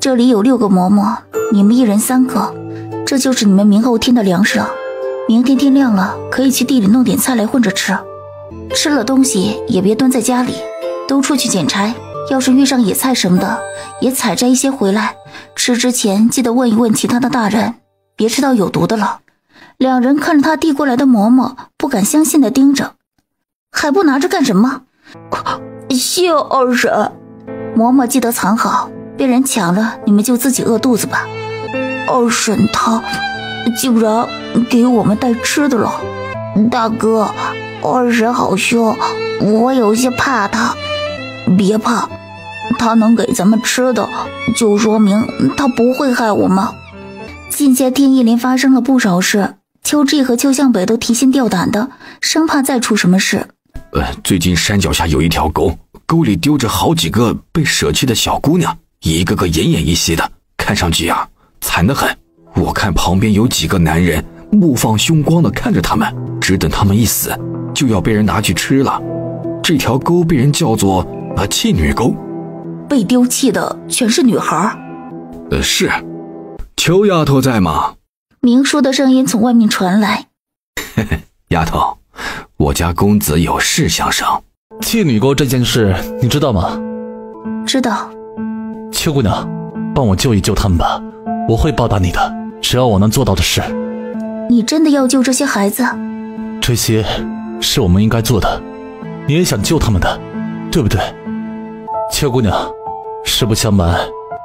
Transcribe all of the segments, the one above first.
这里有6个馍馍，你们一人3个，这就是你们明后天的粮食了。明天天亮了，可以去地里弄点菜来混着吃。吃了东西也别蹲在家里，都出去捡柴，要是遇上野菜什么的，也采摘一些回来。吃之前记得问一问其他的大人，别吃到有毒的了。2人看着他递过来的馍馍，不敢相信地盯着。还不拿着干什么？谢二婶。馍馍记得藏好，被人抢了你们就自己饿肚子吧。二婶她竟然给我们带吃的了。大哥，二婶好凶，我有些怕她。别怕，她能给咱们吃的，就说明她不会害我们。近些天一连发生了不少事，秋季和秋向北都提心吊胆的，生怕再出什么事。最近山脚下有一条沟，沟里丢着好几个被舍弃的小姑娘，一个个奄奄一息的，看上去啊惨得很。我看旁边有几个男人目放凶光的看着他们，只等他们一死就要被人拿去吃了。这条沟被人叫做弃女沟。被丢弃的全是女孩？是。邱丫头在吗？明叔的声音从外面传来。丫头，我家公子有事相商。弃女沟这件事你知道吗？知道。邱姑娘，帮我救一救他们吧，我会报答你的，只要我能做到的事。你真的要救这些孩子？这些是我们应该做的，你也想救他们的，对不对？邱姑娘，实不相瞒，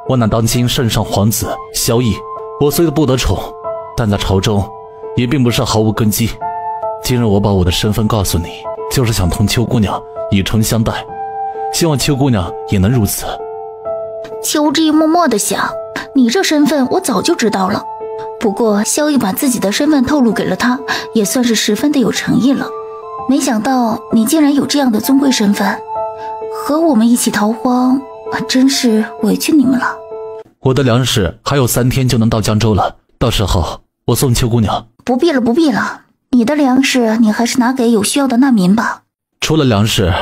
我乃当今圣上皇子萧绎，我虽不得宠，但在朝中也并不是毫无根基。今日我把我的身份告诉你，就是想同邱姑娘以诚相待，希望邱姑娘也能如此。邱志默默地想，你这身份我早就知道了，不过萧绎把自己的身份透露给了他，也算是十分的有诚意了。没想到你竟然有这样的尊贵身份，和我们一起逃荒，真是委屈你们了。我的粮食还有3天就能到江州了，到时候我送邱姑娘。不必了，不必了，你的粮食你还是拿给有需要的难民吧。除了粮食，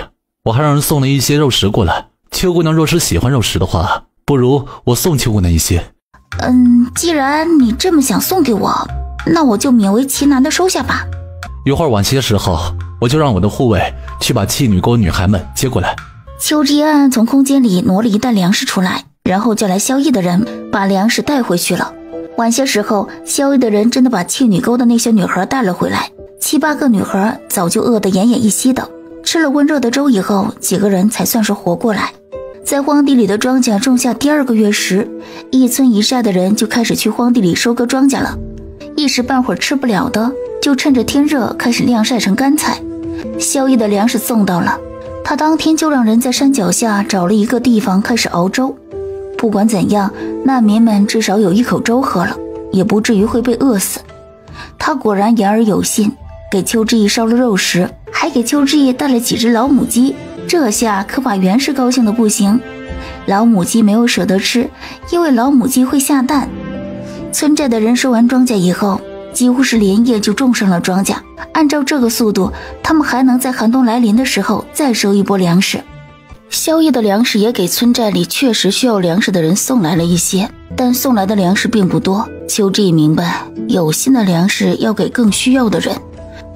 我还让人送了一些肉食过来，邱姑娘若是喜欢肉食的话，不如我送邱姑娘一些。既然你这么想送给我，那我就勉为其难的收下吧。一会儿晚些时候，我就让我的护卫去把弃女沟女孩们接过来。邱志暗暗从空间里挪了一袋粮食出来，然后叫来萧绎的人把粮食带回去了。晚些时候，萧绎的人真的把弃女沟的那些女孩带了回来，7、8个女孩早就饿得奄奄一息的，吃了温热的粥以后，几个人才算是活过来。在荒地里的庄稼种下第2个月时，一村一寨的人就开始去荒地里收割庄稼了。一时半会儿吃不了的，就趁着天热开始晾晒成干菜。萧绎的粮食送到了，他当天就让人在山脚下找了一个地方开始熬粥。不管怎样，难民们至少有一口粥喝了，也不至于会被饿死。他果然言而有信，给邱志毅烧了肉食，还给邱志毅带了几只老母鸡。这下可把袁氏高兴的不行。老母鸡没有舍得吃，因为老母鸡会下蛋。村寨的人收完庄稼以后，几乎是连夜就种上了庄稼。按照这个速度，他们还能在寒冬来临的时候再收一波粮食。萧绎的粮食也给村寨里确实需要粮食的人送来了一些，但送来的粮食并不多。邱志毅明白，有心的粮食要给更需要的人。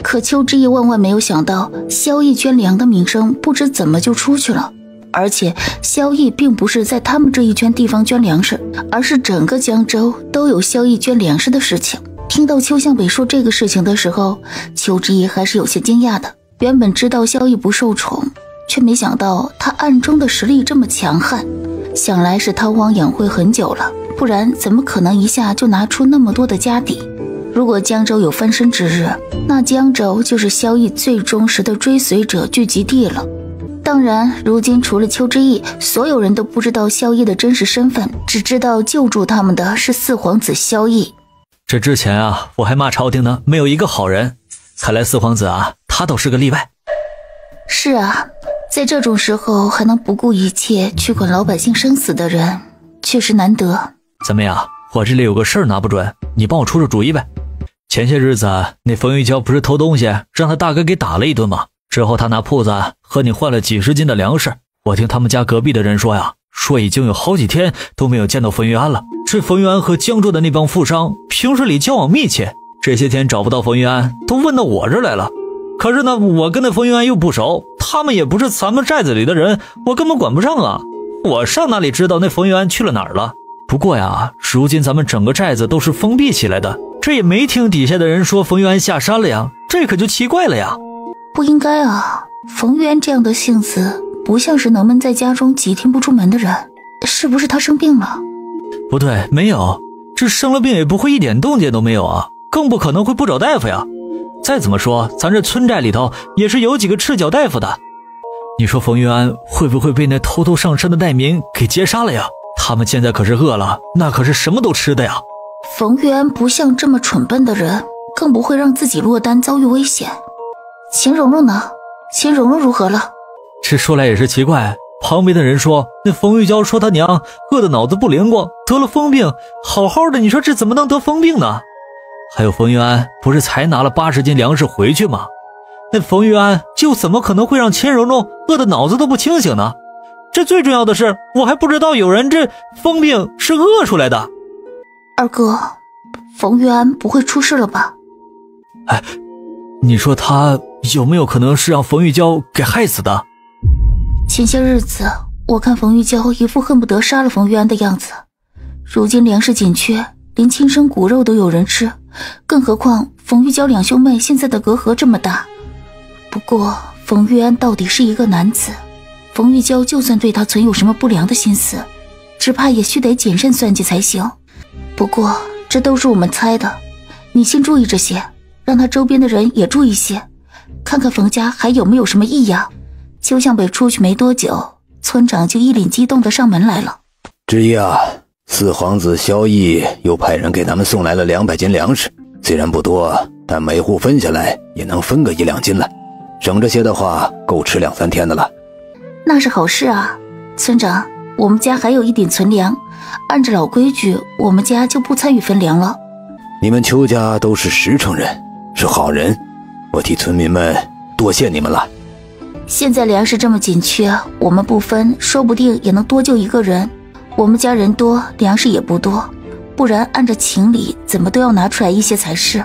可邱志毅万万没有想到，萧绎捐粮的名声不知怎么就出去了。而且萧绎并不是在他们这一圈地方捐粮食，而是整个江州都有萧绎捐粮食的事情。听到邱向北说这个事情的时候，邱志毅还是有些惊讶的。原本知道萧绎不受宠，却没想到他暗中的实力这么强悍，想来是韬光养晦很久了，不然怎么可能一下就拿出那么多的家底。如果江州有翻身之日，那江州就是萧绎最忠实的追随者聚集地了。当然，如今除了邱志毅，所有人都不知道萧绎的真实身份，只知道救助他们的是四皇子萧绎。这之前啊，我还骂朝廷呢，没有一个好人，看来四皇子啊，他倒是个例外。是啊，在这种时候还能不顾一切去管老百姓生死的人，确实难得。怎么样，我这里有个事儿拿不准，你帮我出出主意呗。前些日子那冯玉娇不是偷东西，让他大哥给打了一顿吗？之后他拿铺子和你换了几十斤的粮食，我听他们家隔壁的人说呀，说已经有好几天都没有见到冯玉安了。这冯玉安和江州的那帮富商平时里交往密切，这些天找不到冯玉安，都问到我这来了。可是呢，我跟那冯玉安又不熟，他们也不是咱们寨子里的人，我根本管不上啊。我上哪里知道那冯玉安去了哪儿了？不过呀，如今咱们整个寨子都是封闭起来的，这也没听底下的人说冯玉安下山了呀，这可就奇怪了呀。不应该啊，冯玉安这样的性子不像是能闷在家中几天不出门的人，是不是他生病了？不对，没有，这生了病也不会一点动静都没有啊，更不可能会不找大夫呀。再怎么说，咱这村寨里头也是有几个赤脚大夫的。你说冯玉安会不会被那偷偷上山的难民给劫杀了呀？他们现在可是饿了，那可是什么都吃的呀。冯玉安不像这么蠢笨的人，更不会让自己落单遭遇危险。秦蓉蓉呢？秦蓉蓉如何了？这说来也是奇怪，旁边的人说那冯玉娇说他娘饿得脑子不灵光，得了疯病，好好的，你说这怎么能得疯病呢？还有冯玉安不是才拿了80斤粮食回去吗？那冯玉安就怎么可能会让秦蓉蓉饿得脑子都不清醒呢？这最重要的是，我还不知道有人这疯病是饿出来的。二哥，冯玉安不会出事了吧？哎，你说他有没有可能是让冯玉娇给害死的？前些日子我看冯玉娇一副恨不得杀了冯玉安的样子，如今粮食紧缺，连亲生骨肉都有人吃，更何况冯玉娇两兄妹现在的隔阂这么大。不过冯玉安到底是一个男子，冯玉娇就算对他存有什么不良的心思，只怕也须得谨慎算计才行。不过这都是我们猜的，你先注意这些，让他周边的人也注意些，看看冯家还有没有什么异样。邱向北出去没多久，村长就一脸激动地上门来了。知意啊，四皇子萧毅又派人给咱们送来了200斤粮食，虽然不多，但每户分下来也能分个1-2斤了，省这些的话够吃2-3天的了。那是好事啊，村长，我们家还有一点存粮，按照老规矩，我们家就不参与分粮了。你们邱家都是实诚人，是好人，我替村民们多谢你们了。现在粮食这么紧缺，我们不分，说不定也能多救一个人。我们家人多，粮食也不多，不然按照情理，怎么都要拿出来一些才是。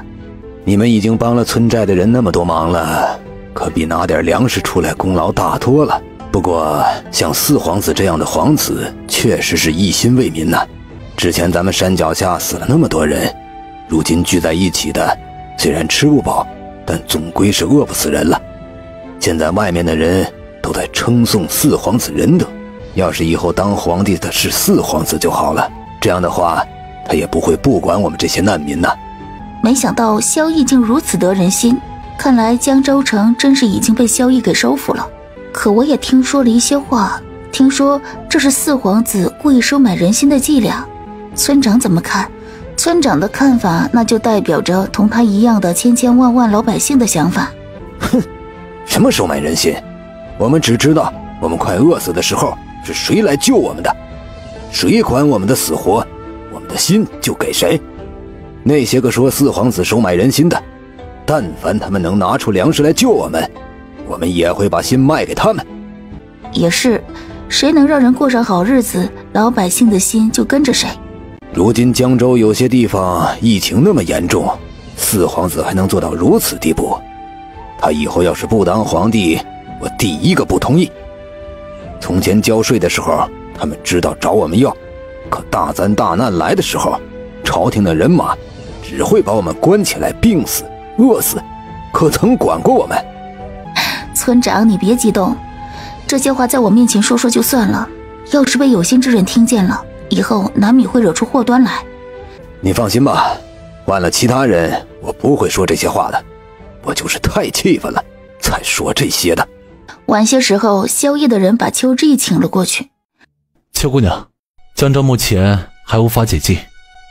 你们已经帮了村寨的人那么多忙了，可比拿点粮食出来功劳大多了。不过像四皇子这样的皇子确实是一心为民呐。之前咱们山脚下死了那么多人，如今聚在一起的虽然吃不饱，但总归是饿不死人了。现在外面的人都在称颂四皇子仁德，要是以后当皇帝的是四皇子就好了，这样的话他也不会不管我们这些难民呐。没想到萧毅竟如此得人心，看来江州城真是已经被萧毅给收服了。可我也听说了一些话，听说这是四皇子故意收买人心的伎俩。村长怎么看？村长的看法那就代表着同他一样的千千万万老百姓的想法。哼，什么收买人心？我们只知道我们快饿死的时候是谁来救我们的，谁管我们的死活，我们的心就给谁。那些个说四皇子收买人心的，但凡他们能拿出粮食来救我们，我们也会把心卖给他们。也是，谁能让人过上好日子，老百姓的心就跟着谁。如今江州有些地方疫情那么严重，四皇子还能做到如此地步，他以后要是不当皇帝，我第一个不同意。从前交税的时候，他们知道找我们要，可大灾大难来的时候，朝廷的人马只会把我们关起来病死饿死，可曾管过我们？村长，你别激动，这些话在我面前说说就算了，要是被有心之人听见了，以后难免会惹出祸端来。你放心吧，换了其他人我不会说这些话的，我就是太气愤了才说这些的。晚些时候，萧毅的人把秋之意请了过去。邱姑娘，江州目前还无法解禁，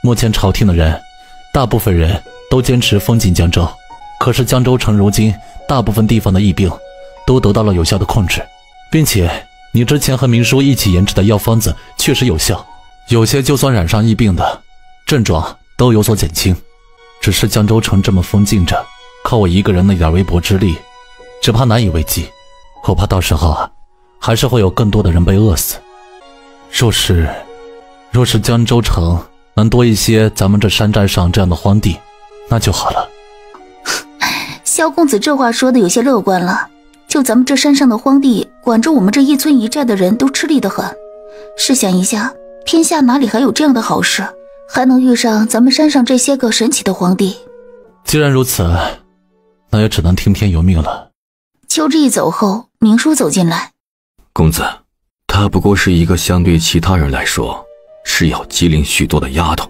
目前朝廷的人大部分人都坚持封禁江州，可是江州城如今大部分地方的疫病都得到了有效的控制，并且你之前和明叔一起研制的药方子确实有效，有些就算染上疫病的症状都有所减轻。只是江州城这么封禁着，靠我一个人那点微薄之力，只怕难以为继。我怕到时候还是会有更多的人被饿死。若是江州城能多一些咱们这山寨上这样的荒地，那就好了。萧公子这话说的有些乐观了，就咱们这山上的荒地，管着我们这一村一寨的人都吃力得很。试想一下，天下哪里还有这样的好事，还能遇上咱们山上这些个神奇的荒地？既然如此，那也只能听天由命了。秋之一走后，明叔走进来。公子，她不过是一个相对其他人来说是要机灵许多的丫头，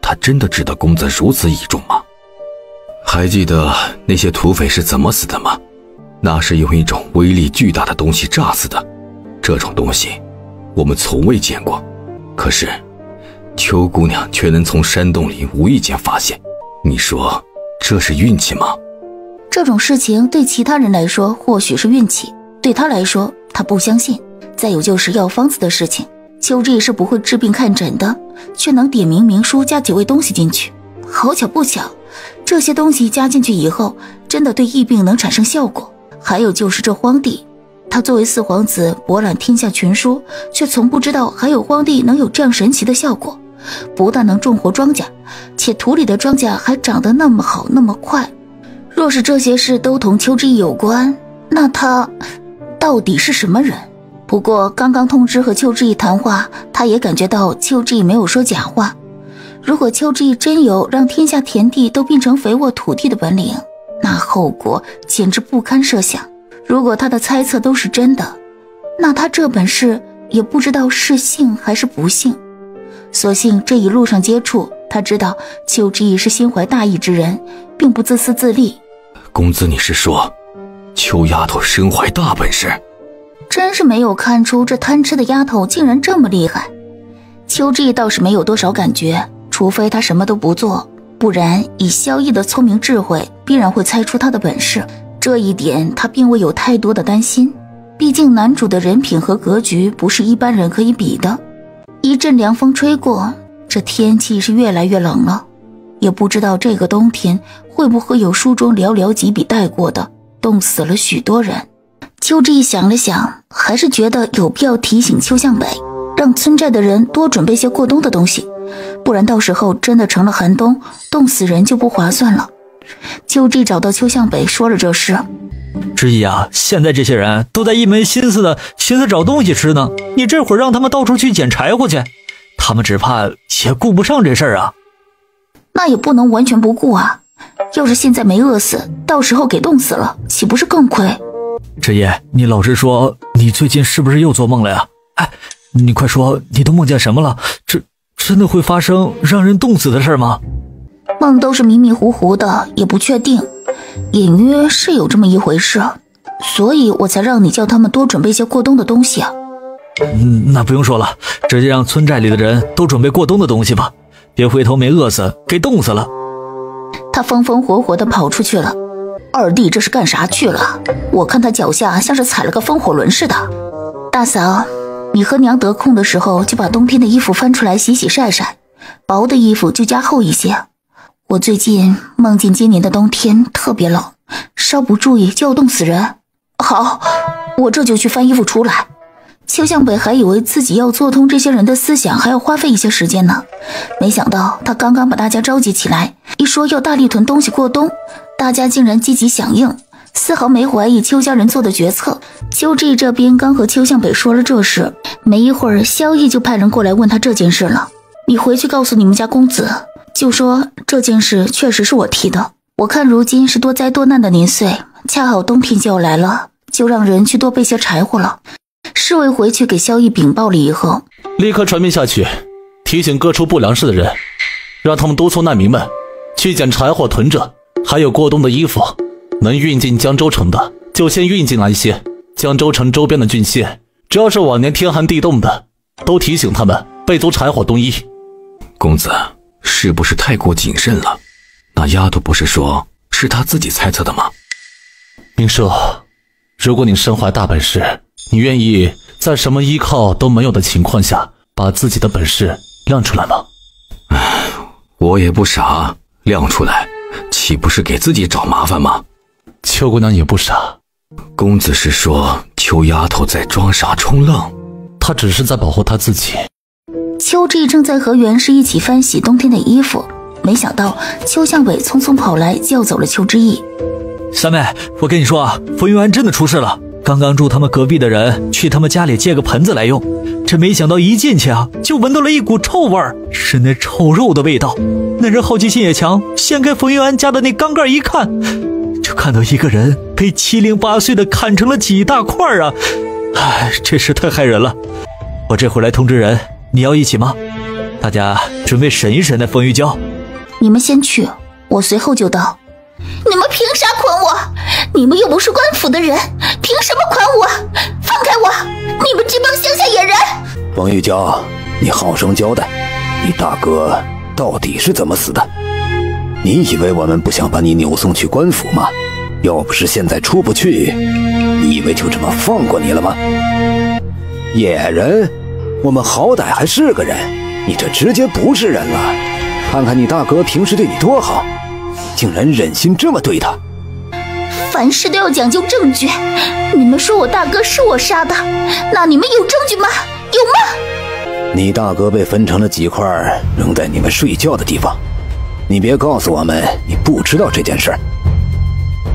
她真的值得公子如此倚重吗？还记得那些土匪是怎么死的吗？那是用一种威力巨大的东西炸死的，这种东西我们从未见过，可是邱姑娘却能从山洞里无意间发现，你说这是运气吗？这种事情对其他人来说或许是运气，对他来说他不相信。再有就是药方子的事情，秋之也是不会治病看诊的，却能点名明书加几味东西进去。好巧不巧，这些东西加进去以后，真的对疫病能产生效果。还有就是这荒地，他作为四皇子博览天下群书，却从不知道还有荒地能有这样神奇的效果。不但能种活庄稼，且土里的庄稼还长得那么好那么快。若是这些事都同邱之意有关，那他到底是什么人？不过刚刚通知和邱之意谈话，他也感觉到邱之意没有说假话。如果邱之意真有让天下田地都变成肥沃土地的本领，那后果简直不堪设想。如果他的猜测都是真的，那他这本事也不知道是幸还是不幸。所幸这一路上接触，他知道邱之意是心怀大义之人，并不自私自利。公子，你是说邱丫头身怀大本事？真是没有看出这贪吃的丫头竟然这么厉害。邱之意倒是没有多少感觉，除非他什么都不做，不然以萧逸的聪明智慧，必然会猜出他的本事。这一点他并未有太多的担心，毕竟男主的人品和格局不是一般人可以比的。一阵凉风吹过，这天气是越来越冷了，也不知道这个冬天会不会有书中寥寥几笔带过的，冻死了许多人。邱之意想了想，还是觉得有必要提醒邱向北，让村寨的人多准备些过冬的东西，不然到时候真的成了寒冬，冻死人就不划算了。邱之意找到邱向北说了这事。之意啊，现在这些人都在一门心思找东西吃呢，你这会儿让他们到处去捡柴火去，他们只怕也顾不上这事儿啊。那也不能完全不顾啊，要是现在没饿死，到时候给冻死了，岂不是更亏？之意，你老实说，你最近是不是又做梦了呀？哎，你快说，你都梦见什么了？这真的会发生让人冻死的事吗？梦都是迷迷糊糊的，也不确定，隐约是有这么一回事，所以我才让你叫他们多准备些过冬的东西啊。那不用说了，直接让村寨里的人都准备过冬的东西吧，别回头没饿死，给冻死了。他风风火火地跑出去了。二弟这是干啥去了？我看他脚下像是踩了个风火轮似的。大嫂，你和娘得空的时候就把冬天的衣服翻出来洗洗晒晒，薄的衣服就加厚一些。我最近梦见今年的冬天特别冷，稍不注意就要冻死人。好，我这就去翻衣服出来。邱向北还以为自己要做通这些人的思想还要花费一些时间呢，没想到他刚刚把大家召集起来，一说要大力囤东西过冬，大家竟然积极响应，丝毫没怀疑邱家人做的决策。邱之意这边刚和邱向北说了这事，没一会儿萧逸就派人过来问他这件事了。你回去告诉你们家公子，就说这件事确实是我提的。我看如今是多灾多难的年岁，恰好冬天就要来了，就让人去多备些柴火了。侍卫回去给萧逸禀报了以后，立刻传命下去，提醒各处不良市的人，让他们督促难民们去捡柴火囤着，还有过冬的衣服，能运进江州城的就先运进来一些。江州城周边的郡县，只要是往年天寒地冻的，都提醒他们备足柴火冬衣。公子是不是太过谨慎了？那丫头不是说是她自己猜测的吗？明叔，如果你身怀大本事，你愿意在什么依靠都没有的情况下，把自己的本事亮出来吗？我也不傻，亮出来岂不是给自己找麻烦吗？邱姑娘也不傻。公子是说邱丫头在装傻充愣？他只是在保护他自己。邱志毅正在和袁氏一起翻洗冬天的衣服，没想到邱向伟匆匆跑来叫走了邱志毅。三妹，我跟你说啊，冯玉安真的出事了。刚刚住他们隔壁的人去他们家里借个盆子来用，这没想到一进去啊，就闻到了一股臭味儿，是那臭肉的味道。那人好奇心也强，掀开冯玉安家的那缸盖一看，就看到一个人被七零八碎的砍成了几大块啊！唉，这事太害人了。我这会来通知人，你要一起吗？大家准备审一审那冯玉娇。你们先去，我随后就到。你们凭啥捆我？你们又不是官府的人，凭什么捆我？放开我！你们这帮乡下野人！冯玉娇，你好生交代，你大哥到底是怎么死的？你以为我们不想把你扭送去官府吗？要不是现在出不去，你以为就这么放过你了吗？野人，我们好歹还是个人，你这直接不是人了。看看你大哥平时对你多好，竟然忍心这么对他。凡事都要讲究证据，你们说我大哥是我杀的，那你们有证据吗？有吗？你大哥被分成了几块，扔在你们睡觉的地方。你别告诉我们你不知道这件事儿。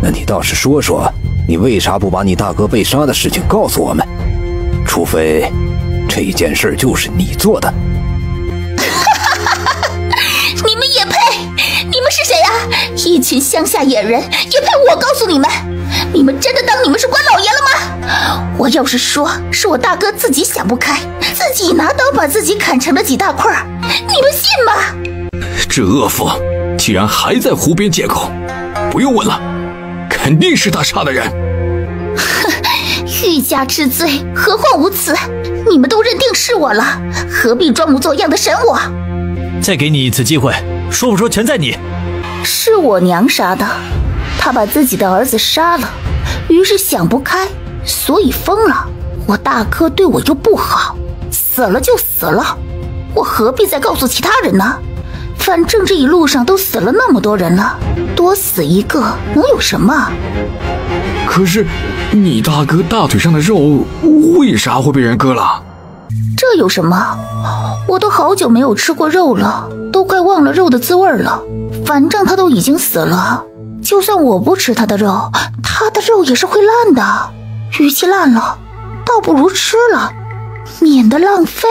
那你倒是说说，你为啥不把你大哥被杀的事情告诉我们？除非这件事就是你做的。你们也配？你们是谁啊？一群乡下野人，也配我告诉你们？你们真的当你们是官老爷了吗？我要是说是我大哥自己想不开，自己拿刀把自己砍成了几大块，你们信吗？这恶妇既然还在胡编借口，不用问了，肯定是他杀的人。哼，欲加之罪，何患无辞？你们都认定是我了，何必装模作样的审我？再给你一次机会，说不说全在你。是我娘杀的，她把自己的儿子杀了，于是想不开，所以疯了。我大哥对我又不好，死了就死了，我何必再告诉其他人呢？反正这一路上都死了那么多人了，多死一个能有什么？可是你大哥大腿上的肉为啥会被人割了？这有什么？我都好久没有吃过肉了，都快忘了肉的滋味了。反正他都已经死了，就算我不吃他的肉，他的肉也是会烂的。与其烂了，倒不如吃了，免得浪费。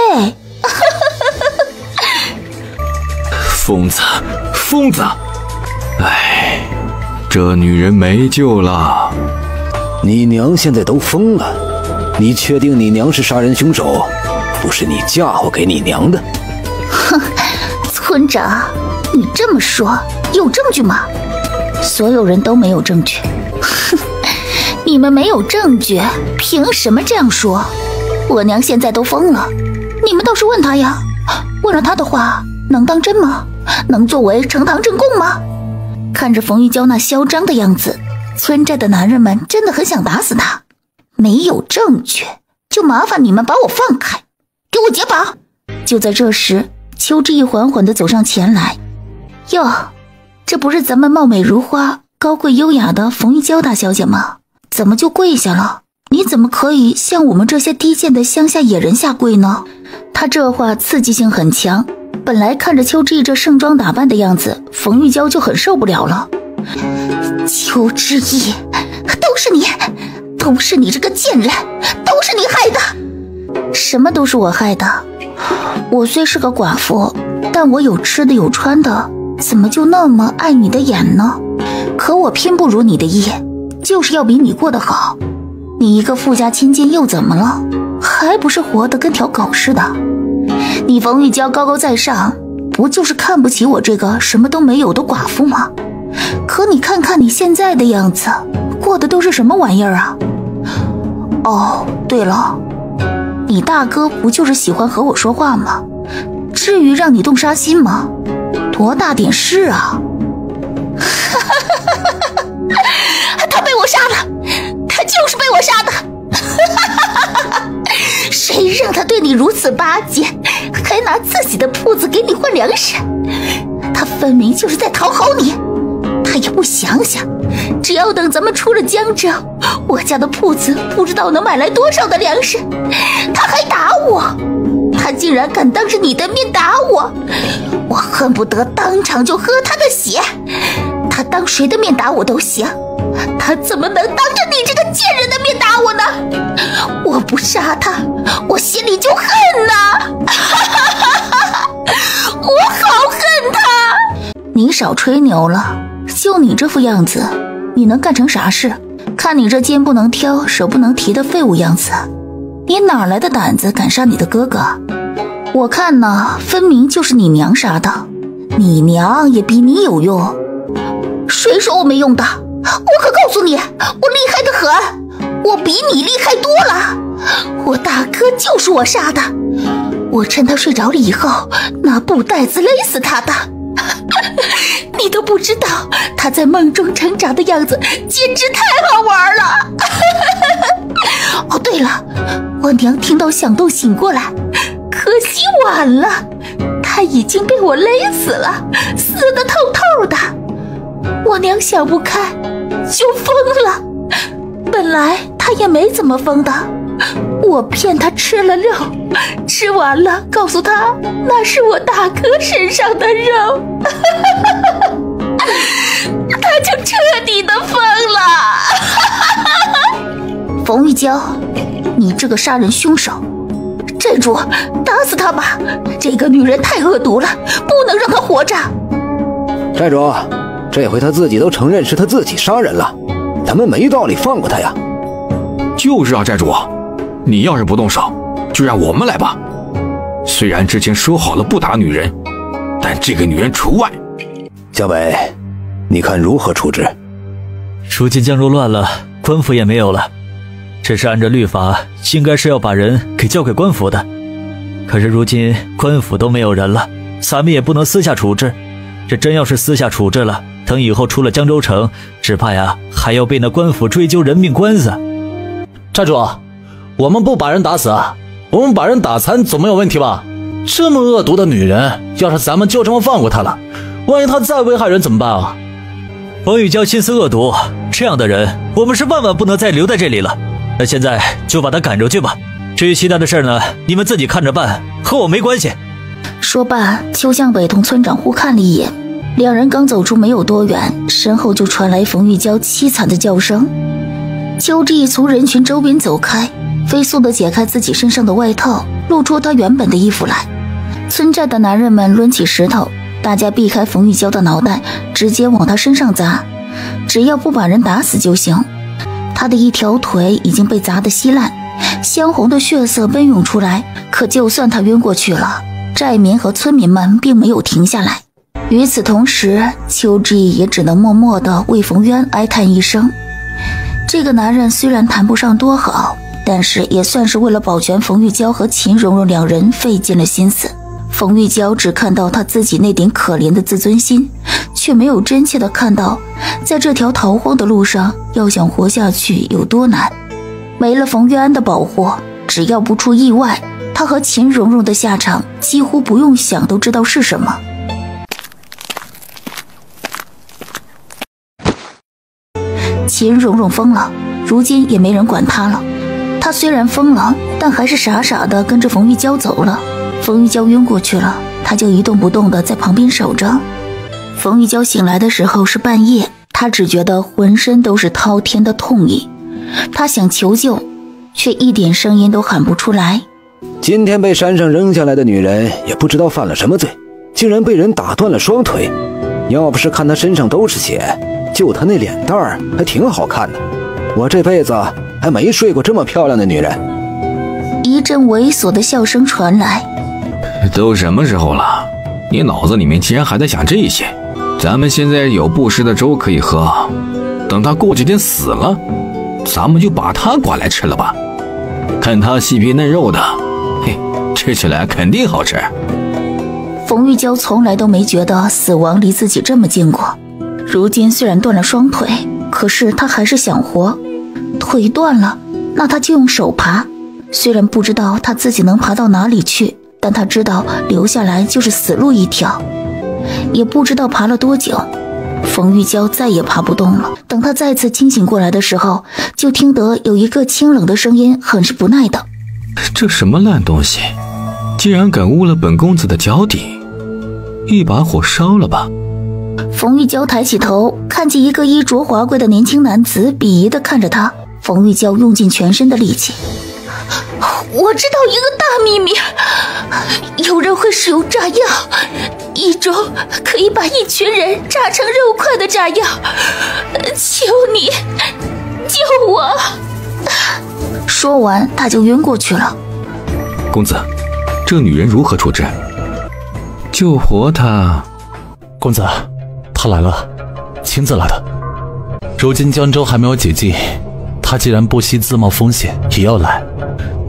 疯子，疯子！哎，这女人没救了。你娘现在都疯了，你确定你娘是杀人凶手，不是你嫁祸给你娘的？哼，村长，你这么说有证据吗？所有人都没有证据。哼，你们没有证据，凭什么这样说？我娘现在都疯了，你们倒是问她呀。问了她的话，能当真吗？能作为呈堂证供吗？看着冯玉娇那嚣张的样子，村寨的男人们真的很想打死她。没有证据，就麻烦你们把我放开，给我解绑。就在这时，邱志毅缓缓地走上前来。哟，这不是咱们貌美如花、高贵优雅的冯玉娇大小姐吗？怎么就跪下了？你怎么可以向我们这些低贱的乡下野人下跪呢？他这话刺激性很强，本来看着邱志毅这盛装打扮的样子，冯玉娇就很受不了了。邱志毅，都是你这个贱人，都是你害的。什么都是我害的？我虽是个寡妇，但我有吃的有穿的，怎么就那么碍你的眼呢？可我偏不如你的意，就是要比你过得好。你一个富家千金又怎么了？还不是活得跟条狗似的。你冯玉娇高高在上，不就是看不起我这个什么都没有的寡妇吗？可你看看你现在的样子，过的都是什么玩意儿啊？哦，对了，你大哥不就是喜欢和我说话吗？至于让你动杀心吗？多大点事啊！他被我杀了，他就是被我杀的。谁让他对你如此巴结，还拿自己的铺子给你换粮食？他分明就是在讨好你，他也不想想，只要等咱们出了江州，我家的铺子不知道能买来多少的粮食。他还打我，他竟然敢当着你的面打我，我恨不得当场就喝他的血。他当谁的面打我都行，他怎么能当着你这个贱人的面打我呢？我不杀他，我心里就恨呐！我好恨他！你少吹牛了，就你这副样子，你能干成啥事？看你这肩不能挑，手不能提的废物样子，你哪来的胆子敢杀你的哥哥？我看呢，分明就是你娘杀的，你娘也比你有用。谁说我没用的？我可告诉你，我厉害得很，我比你厉害多了。我大哥就是我杀的，我趁他睡着了以后，拿布袋子勒死他的。你都不知道他在梦中成长的样子，简直太好玩了。哦，对了，我娘听到响动醒过来，可惜晚了，她已经被我勒死了，死得透透的。我娘想不开，就疯了。本来她也没怎么疯的，我骗她吃了肉，吃完了告诉她那是我大哥身上的肉，她就彻底的疯了。冯玉娇，你这个杀人凶手！寨主，打死她吧！这个女人太恶毒了，不能让她活着。寨主，这回他自己都承认是他自己杀人了，咱们没道理放过他呀。就是啊，寨主，你要是不动手，就让我们来吧。虽然之前说好了不打女人，但这个女人除外。小北，你看如何处置？如今江州乱了，官府也没有了，这是按照律法，应该是要把人给交给官府的。可是如今官府都没有人了，咱们也不能私下处置。这真要是私下处置了，等以后出了江州城，只怕呀还要被那官府追究人命官司。寨主，我们不把人打死，我们把人打残总没有问题吧？这么恶毒的女人，要是咱们就这么放过她了，万一她再危害人怎么办啊？冯玉娇心思恶毒，这样的人我们是万万不能再留在这里了。那现在就把她赶出去吧。至于其他的事呢，你们自己看着办，和我没关系。说罢，邱向北同村长互看了一眼，两人刚走出没有多远，身后就传来冯玉娇凄惨的叫声。邱志毅从人群周边走开，飞速地解开自己身上的外套，露出他原本的衣服来。村寨的男人们抡起石头，大家避开冯玉娇的脑袋，直接往他身上砸，只要不把人打死就行。他的一条腿已经被砸得稀烂，鲜红的血色奔涌出来，可就算他晕过去了，寨民和村民们并没有停下来。与此同时，邱志毅也只能默默地为冯渊哀叹一声。这个男人虽然谈不上多好，但是也算是为了保全冯玉娇和秦蓉蓉两人费尽了心思。冯玉娇只看到他自己那点可怜的自尊心，却没有真切地看到在这条逃荒的路上要想活下去有多难。没了冯玉安的保护，只要不出意外，他和秦蓉蓉的下场几乎不用想都知道是什么。秦蓉蓉疯了，如今也没人管她了。她虽然疯了，但还是傻傻的跟着冯玉娇走了。冯玉娇晕过去了，她就一动不动的在旁边守着。冯玉娇醒来的时候是半夜，她只觉得浑身都是滔天的痛意，她想求救，却一点声音都喊不出来。今天被山上扔下来的女人也不知道犯了什么罪，竟然被人打断了双腿。要不是看她身上都是血，就她那脸蛋儿还挺好看的。我这辈子还没睡过这么漂亮的女人。一阵猥琐的笑声传来。都什么时候了，你脑子里面竟然还在想这些？咱们现在有不湿的粥可以喝，等他过几天死了，咱们就把他刮来吃了吧。看他细皮嫩肉的，嘿，吃起来肯定好吃。冯玉娇从来都没觉得死亡离自己这么近过。如今虽然断了双腿，可是她还是想活。腿断了，那她就用手爬。虽然不知道她自己能爬到哪里去，但她知道留下来就是死路一条。也不知道爬了多久，冯玉娇再也爬不动了。等她再次清醒过来的时候，就听得有一个清冷的声音，很是不耐的：“这什么烂东西，竟然敢污了本公子的脚底，一把火烧了吧！”冯玉娇抬起头，看见一个衣着华贵的年轻男子，鄙夷地看着她。冯玉娇用尽全身的力气：“我知道一个大秘密，有人会使用炸药，一种可以把一群人炸成肉块的炸药，求你救我！”说完，他就晕过去了。公子，这女人如何处置？救活她？公子，她来了，亲自来的。如今江州还没有解禁，她既然不惜自冒风险也要来，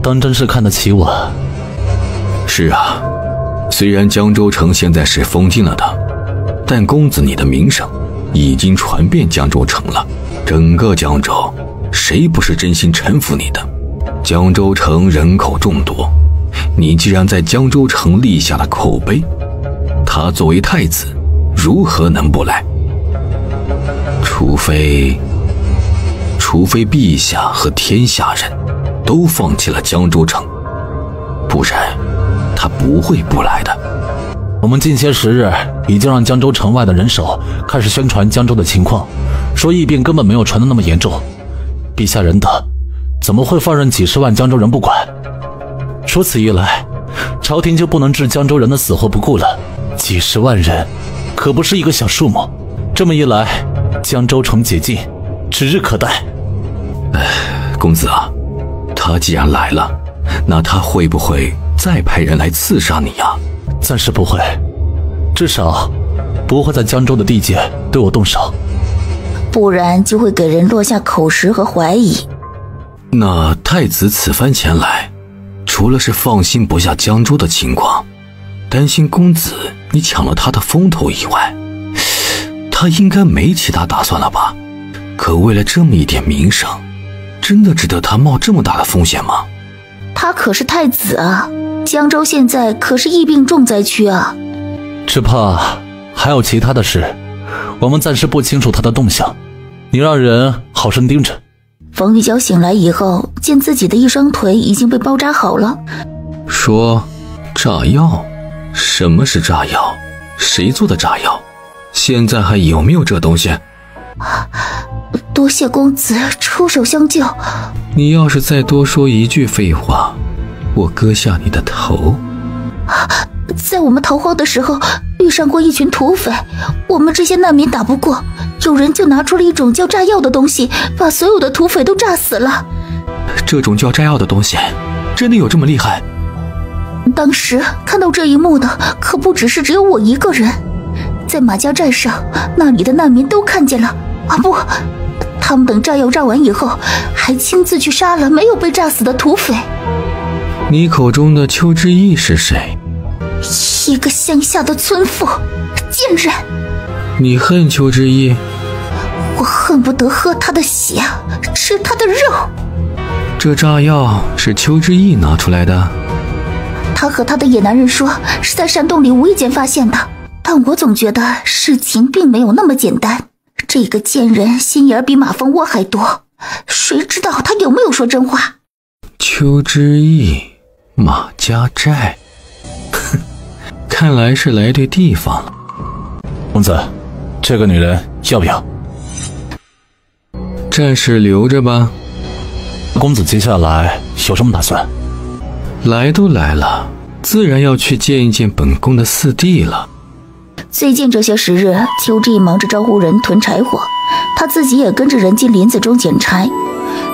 当真是看得起我。是啊，虽然江州城现在是封禁了的，但公子你的名声已经传遍江州城了。整个江州，谁不是真心臣服你的？江州城人口众多，你既然在江州城立下了口碑，他作为太子，如何能不来？除非陛下和天下人都放弃了江州城，不然他不会不来的。我们近些时日已经让江州城外的人手开始宣传江州的情况，说疫病根本没有传得那么严重。陛下仁德，怎么会放任几十万江州人不管？如此一来，朝廷就不能置江州人的死活不顾了。几十万人可不是一个小数目，这么一来，江州城解禁指日可待。公子啊，他既然来了，那他会不会再派人来刺杀你呀？暂时不会，至少不会在江州的地界对我动手，不然就会给人落下口实和怀疑。那太子此番前来，除了是放心不下江州的情况，担心公子你抢了他的风头以外，他应该没其他打算了吧？可为了这么一点名声，真的值得他冒这么大的风险吗？他可是太子啊，江州现在可是疫病重灾区啊。只怕还有其他的事，我们暂时不清楚他的动向，你让人好生盯着。冯玉娇醒来以后，见自己的一双腿已经被包扎好了。说炸药？什么是炸药？谁做的炸药？现在还有没有这东西？多谢公子出手相救。你要是再多说一句废话，我割下你的头。在我们逃荒的时候遇上过一群土匪，我们这些难民打不过，有人就拿出了一种叫炸药的东西，把所有的土匪都炸死了。这种叫炸药的东西真的有这么厉害？当时看到这一幕的可不只是只有我一个人，在马家寨上，那里的难民都看见了啊！不，他们等炸药炸完以后，还亲自去杀了没有被炸死的土匪。你口中的邱之义是谁？一个乡下的村妇，贱人！你恨邱之义？我恨不得喝他的血，吃他的肉。这炸药是邱之义拿出来的？他和他的野男人说是在山洞里无意间发现的，但我总觉得事情并没有那么简单。这个贱人心眼比马蜂窝还多，谁知道他有没有说真话？邱之义，马家寨，看来是来对地方了。公子，这个女人要不要？暂时留着吧。公子接下来有什么打算？来都来了，自然要去见一见本宫的四弟了。最近这些时日，邱之义忙着招呼人囤柴火，他自己也跟着人进林子中捡柴。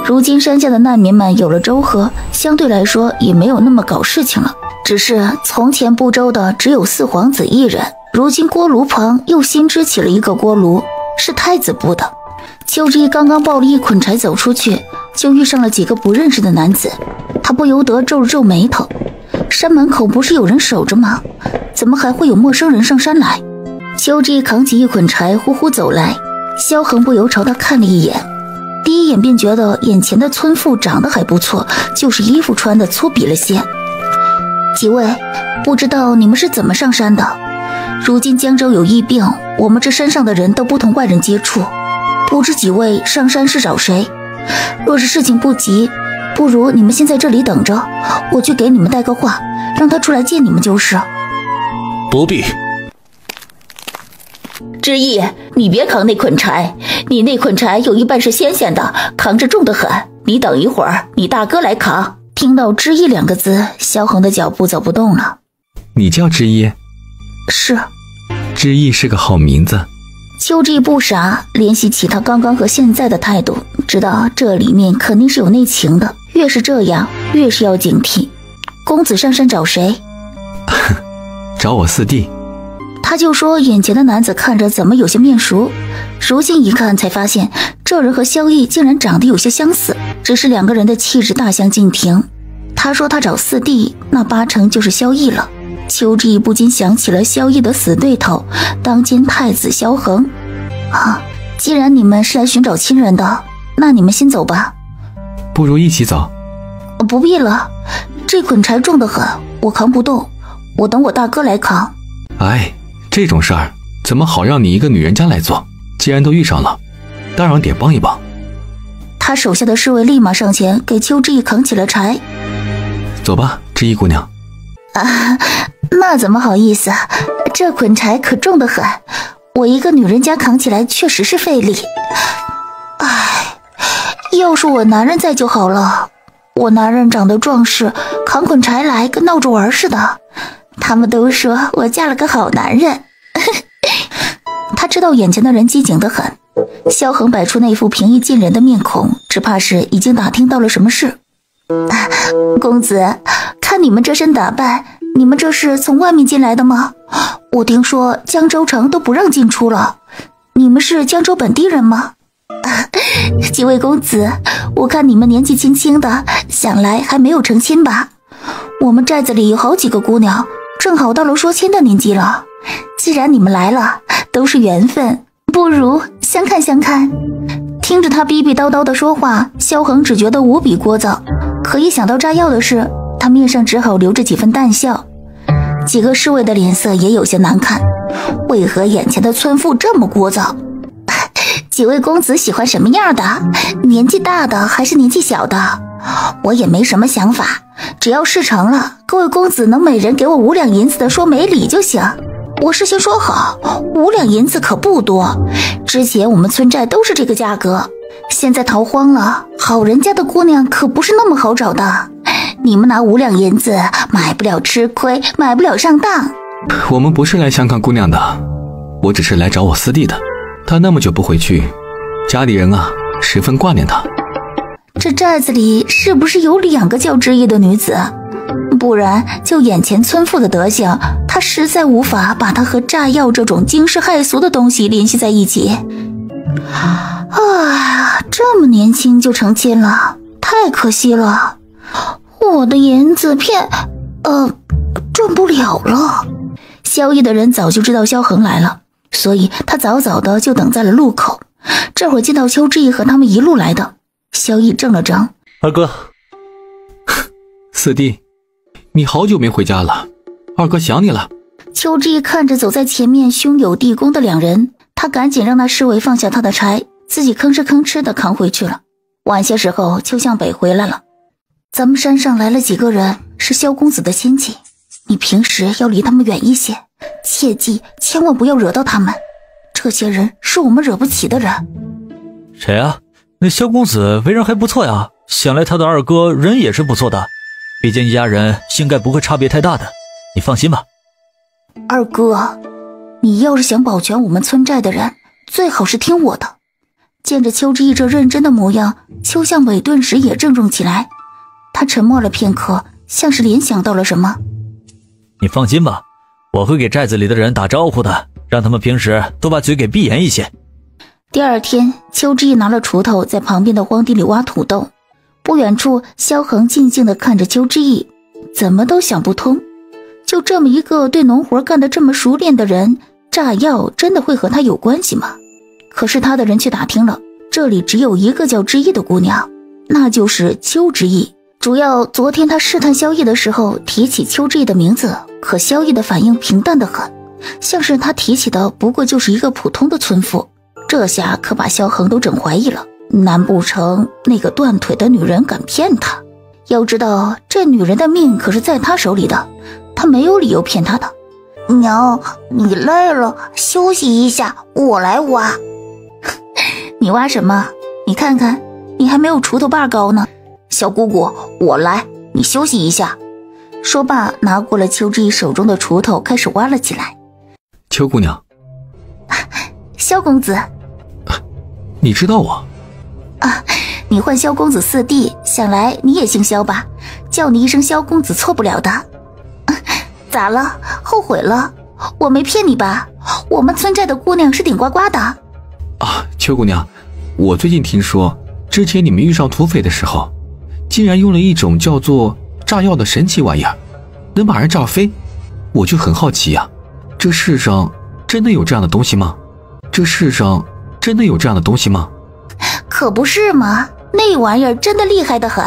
如今山下的难民们有了粥喝，相对来说也没有那么搞事情了。只是从前布粥的只有四皇子一人，如今锅炉旁又新支起了一个锅炉，是太子布的。邱之义刚刚抱了一捆柴走出去，就遇上了几个不认识的男子，他不由得皱了皱眉头。山门口不是有人守着吗？怎么还会有陌生人上山来？邱之义扛起一捆柴呼呼走来，萧恒不由朝他看了一眼，第一眼便觉得眼前的村妇长得还不错，就是衣服穿的粗鄙了些。几位，不知道你们是怎么上山的？如今江州有疫病，我们这山上的人都不同外人接触，不知几位上山是找谁。若是事情不急，不如你们先在这里等着，我去给你们带个话，让他出来见你们就是。不必。知意，你别扛那捆柴，你那捆柴有一半是鲜鲜的，扛着重得很。你等一会儿，你大哥来扛。听到知意2个字，萧恒的脚步走不动了。你叫知意？是。知意是个好名字。秋之意不傻，联系起他刚刚和现在的态度，知道这里面肯定是有内情的。越是这样，越是要警惕。公子上山找谁？找我四弟。他就说眼前的男子看着怎么有些面熟，如今一看才发现这人和萧逸竟然长得有些相似，只是2个人的气质大相径庭。他说他找四弟，那8成就是萧逸了。秋之意不禁想起了萧逸的死对头当今太子萧恒。既然你们是来寻找亲人的，那你们先走吧。不如一起走。不必了，这捆柴重得很，我扛不动，我等我大哥来扛。哎，这种事儿怎么好让你一个女人家来做？既然都遇上了，当然得帮一帮。他手下的侍卫立马上前给秋之意扛起了柴。走吧，知意姑娘。那怎么好意思，这捆柴可重得很，我一个女人家扛起来确实是费力。要是我男人在就好了，我男人长得壮实，扛捆柴来跟闹着玩似的。他们都说我嫁了个好男人。他知道眼前的人机警得很，萧恒摆出那副平易近人的面孔，只怕是已经打听到了什么事。公子，看你们这身打扮，你们这是从外面进来的吗？我听说江州城都不让进出了，你们是江州本地人吗？几位公子，我看你们年纪轻轻的，想来还没有成亲吧？我们寨子里有好几个姑娘，正好到了说亲的年纪了。既然你们来了，都是缘分，不如相看相看。听着他逼逼叨叨的说话，萧恒只觉得无比聒噪，可一想到炸药的事，他面上只好留着几分淡笑。几个侍卫的脸色也有些难看，为何眼前的村妇这么聒噪？几位公子喜欢什么样的？年纪大的还是年纪小的？我也没什么想法，只要事成了，各位公子能每人给我5两银子的说媒礼就行。我事先说好，5两银子可不多，之前我们村寨都是这个价格，现在逃荒了，好人家的姑娘可不是那么好找的。你们拿5两银子，买不了吃亏，买不了上当。我们不是来相看姑娘的，我只是来找我四弟的，他那么久不回去，家里人啊十分挂念他。这寨子里是不是有2个叫知意的女子？不然就眼前村妇的德行，他实在无法把她和炸药这种惊世骇俗的东西联系在一起。这么年轻就成亲了，太可惜了。我的银子骗赚不了了。萧逸的人早就知道萧恒来了，所以他早早的就等在了路口。这会儿见到秋之意和他们一路来的，萧逸怔了怔。二哥。四弟，你好久没回家了，二哥想你了。秋之意看着走在前面兄友弟恭的2人，他赶紧让那侍卫放下他的柴，自己吭哧吭哧的扛回去了。晚些时候就向北回来了。咱们山上来了几个人，是萧公子的亲戚，你平时要离他们远一些，切记千万不要惹到他们，这些人是我们惹不起的人。谁啊？那萧公子为人还不错呀，想来他的二哥人也是不错的，毕竟一家人应该不会差别太大的，你放心吧。二哥，你要是想保全我们村寨的人，最好是听我的。见着秋之意这认真的模样，邱向伟顿时也郑重起来。他沉默了片刻，像是联想到了什么。你放心吧，我会给寨子里的人打招呼的，让他们平时都把嘴给闭严一些。第二天，秋之意拿了锄头在旁边的荒地里挖土豆。不远处，萧恒静静地看着秋之意，怎么都想不通，就这么一个对农活干得这么熟练的人，炸药真的会和他有关系吗？可是他的人却打听了，这里只有一个叫之意的姑娘，那就是秋之意。主要昨天他试探萧逸的时候提起秋之意的名字，可萧逸的反应平淡得很，像是他提起的不过就是一个普通的村妇。这下可把萧恒都整怀疑了，难不成那个断腿的女人敢骗他？要知道这女人的命可是在他手里的，他没有理由骗她的。娘，你累了休息一下，我来挖。你挖什么？你看看，你还没有锄头把高呢。小姑姑，我来，你休息一下。说罢，拿过了邱之意手中的锄头，开始挖了起来。邱姑娘，萧公子，你知道我？你唤萧公子四弟，想来你也姓萧吧？叫你一声萧公子错不了的。咋了？后悔了？我没骗你吧？我们村寨的姑娘是顶呱呱的。邱姑娘，我最近听说，之前你们遇上土匪的时候，竟然用了一种叫做炸药的神奇玩意儿，能把人炸飞。我就很好奇呀，这世上真的有这样的东西吗？可不是嘛，那玩意儿真的厉害得很。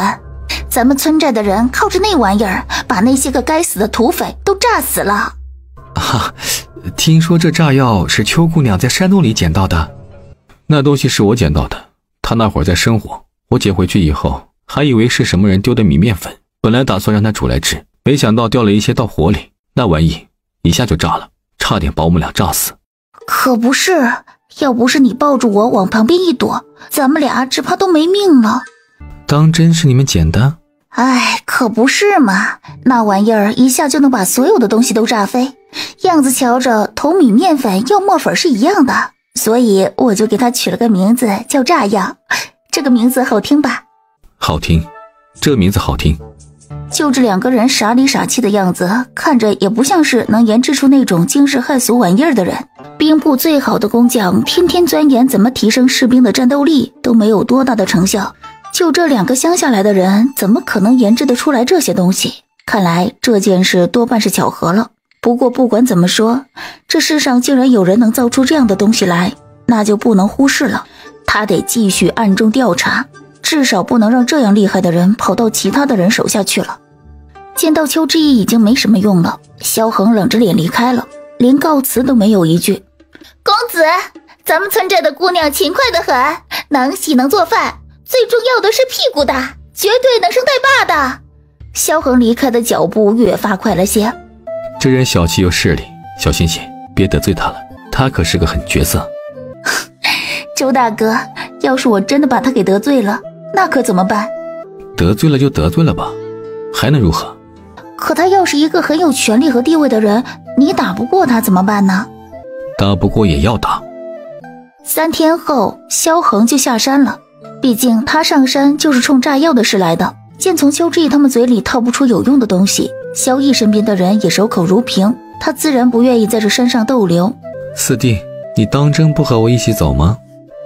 咱们村寨的人靠着那玩意儿，把那些个该死的土匪都炸死了。听说这炸药是邱姑娘在山洞里捡到的。那东西是我捡到的，她那会儿在生火，我捡回去以后，还以为是什么人丢的米面粉，本来打算让她煮来吃，没想到掉了一些到火里，那玩意一下就炸了，差点把我们俩炸死。可不是，要不是你抱住我往旁边一躲，咱们俩只怕都没命了。当真是你们捡的？可不是嘛，那玩意儿一下就能把所有的东西都炸飞，样子瞧着同米面粉要墨粉是一样的，所以我就给它取了个名字叫炸药。这个名字好听吧？好听，这名字好听。就这两个人傻里傻气的样子，看着也不像是能研制出那种惊世骇俗玩意儿的人。兵部最好的工匠天天钻研怎么提升士兵的战斗力，都没有多大的成效。就这两个乡下来的人，怎么可能研制得出来这些东西？看来这件事多半是巧合了。不过不管怎么说，这世上竟然有人能造出这样的东西来，那就不能忽视了。他得继续暗中调查，至少不能让这样厉害的人跑到其他的人手下去了。见到邱之意已经没什么用了，萧恒冷着脸离开了，连告辞都没有一句。公子，咱们村寨的姑娘勤快得很，能洗能做饭，最重要的是屁股大，绝对能生带爸的。萧恒离开的脚步越发快了些。这人小气又势利，小心些，别得罪他了，他可是个狠角色。周大哥，要是我真的把他给得罪了，那可怎么办？得罪了就得罪了吧，还能如何？可他要是一个很有权力和地位的人，你打不过他怎么办呢？打不过也要打。3天后，萧恒就下山了，毕竟他上山就是冲炸药的事来的。见从邱之意他们嘴里套不出有用的东西，萧毅身边的人也守口如瓶，他自然不愿意在这山上逗留。四弟，你当真不和我一起走吗？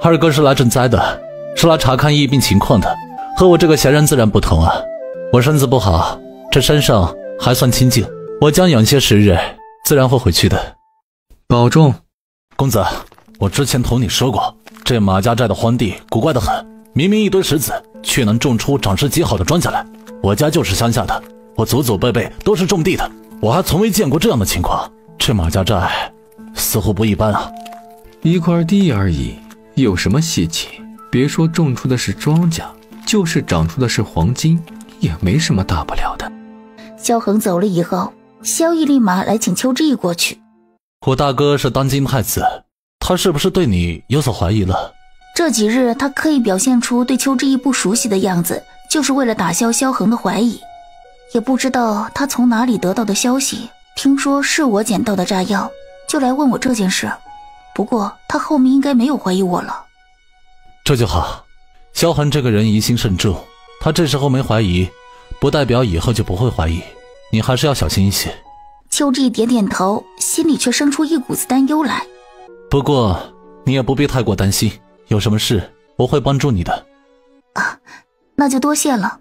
二哥是来赈灾的，是来查看疫病情况的，和我这个闲人自然不同啊。我身子不好，这山上还算清静，我将养些时日，自然会回去的。保重。公子，我之前同你说过，这马家寨的荒地古怪得很，明明一堆石子，却能种出长势极好的庄稼来。我家就是乡下的，我祖祖辈辈都是种地的，我还从未见过这样的情况。这马家寨似乎不一般啊。一块地而已，有什么稀奇？别说种出的是庄稼，就是长出的是黄金，也没什么大不了的。萧恒走了以后，萧毅立马来请邱之意过去。我大哥是当今太子，他是不是对你有所怀疑了？这几日他刻意表现出对邱之意不熟悉的样子，就是为了打消萧恒的怀疑。也不知道他从哪里得到的消息，听说是我捡到的炸药，就来问我这件事。不过他后面应该没有怀疑我了。这就好，萧恒这个人疑心慎重，他这时候没怀疑，不代表以后就不会怀疑，你还是要小心一些。邱之意点点头，心里却生出一股子担忧来。不过你也不必太过担心，有什么事我会帮助你的。那就多谢了。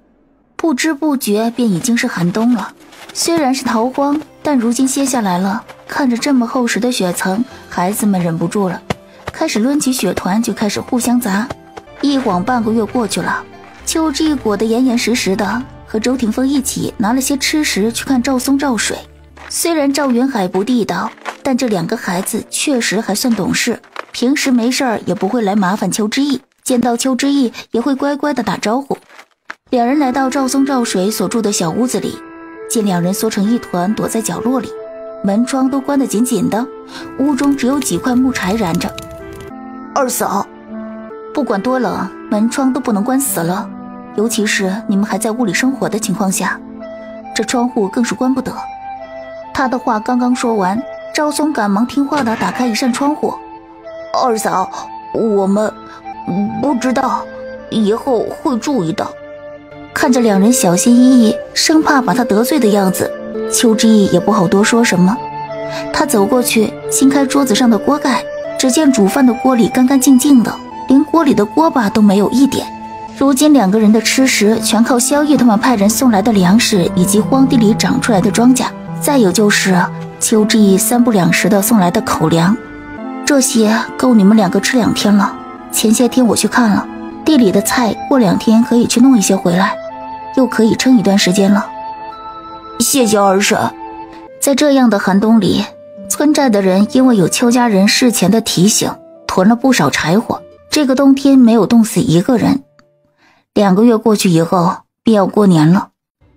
不知不觉便已经是寒冬了，虽然是逃荒，但如今歇下来了，看着这么厚实的雪层，孩子们忍不住了，开始抡起雪团就开始互相砸。一晃半个月过去了，邱之意裹得严严实实的，和周霆锋一起拿了些吃食去看赵松赵水。虽然赵云海不地道，但这2个孩子确实还算懂事，平时没事儿也不会来麻烦邱之义，见到邱之义也会乖乖的打招呼。2人来到赵松赵水所住的小屋子里，见2人缩成一团躲在角落里，门窗都关得紧紧的，屋中只有几块木柴燃着。二嫂，不管多冷，门窗都不能关死了，尤其是你们还在屋里生活的情况下，这窗户更是关不得。他的话刚刚说完，赵松赶忙听话地打开一扇窗户。二嫂，我们不知道，以后会注意的。看着2人小心翼翼，生怕把他得罪的样子，邱之义也不好多说什么。他走过去掀开桌子上的锅盖，只见煮饭的锅里干干净净的，连锅里的锅巴都没有一点。如今2个人的吃食全靠萧逸他们派人送来的粮食以及荒地里长出来的庄稼，再有就是邱之义3不2时的送来的口粮，这些够你们2个吃2天了。前些天我去看了，地里的菜过2天可以去弄一些回来，又可以撑一段时间了。谢谢二婶。在这样的寒冬里，村寨的人因为有邱家人事前的提醒，囤了不少柴火，这个冬天没有冻死一个人。2个月过去以后，便要过年了。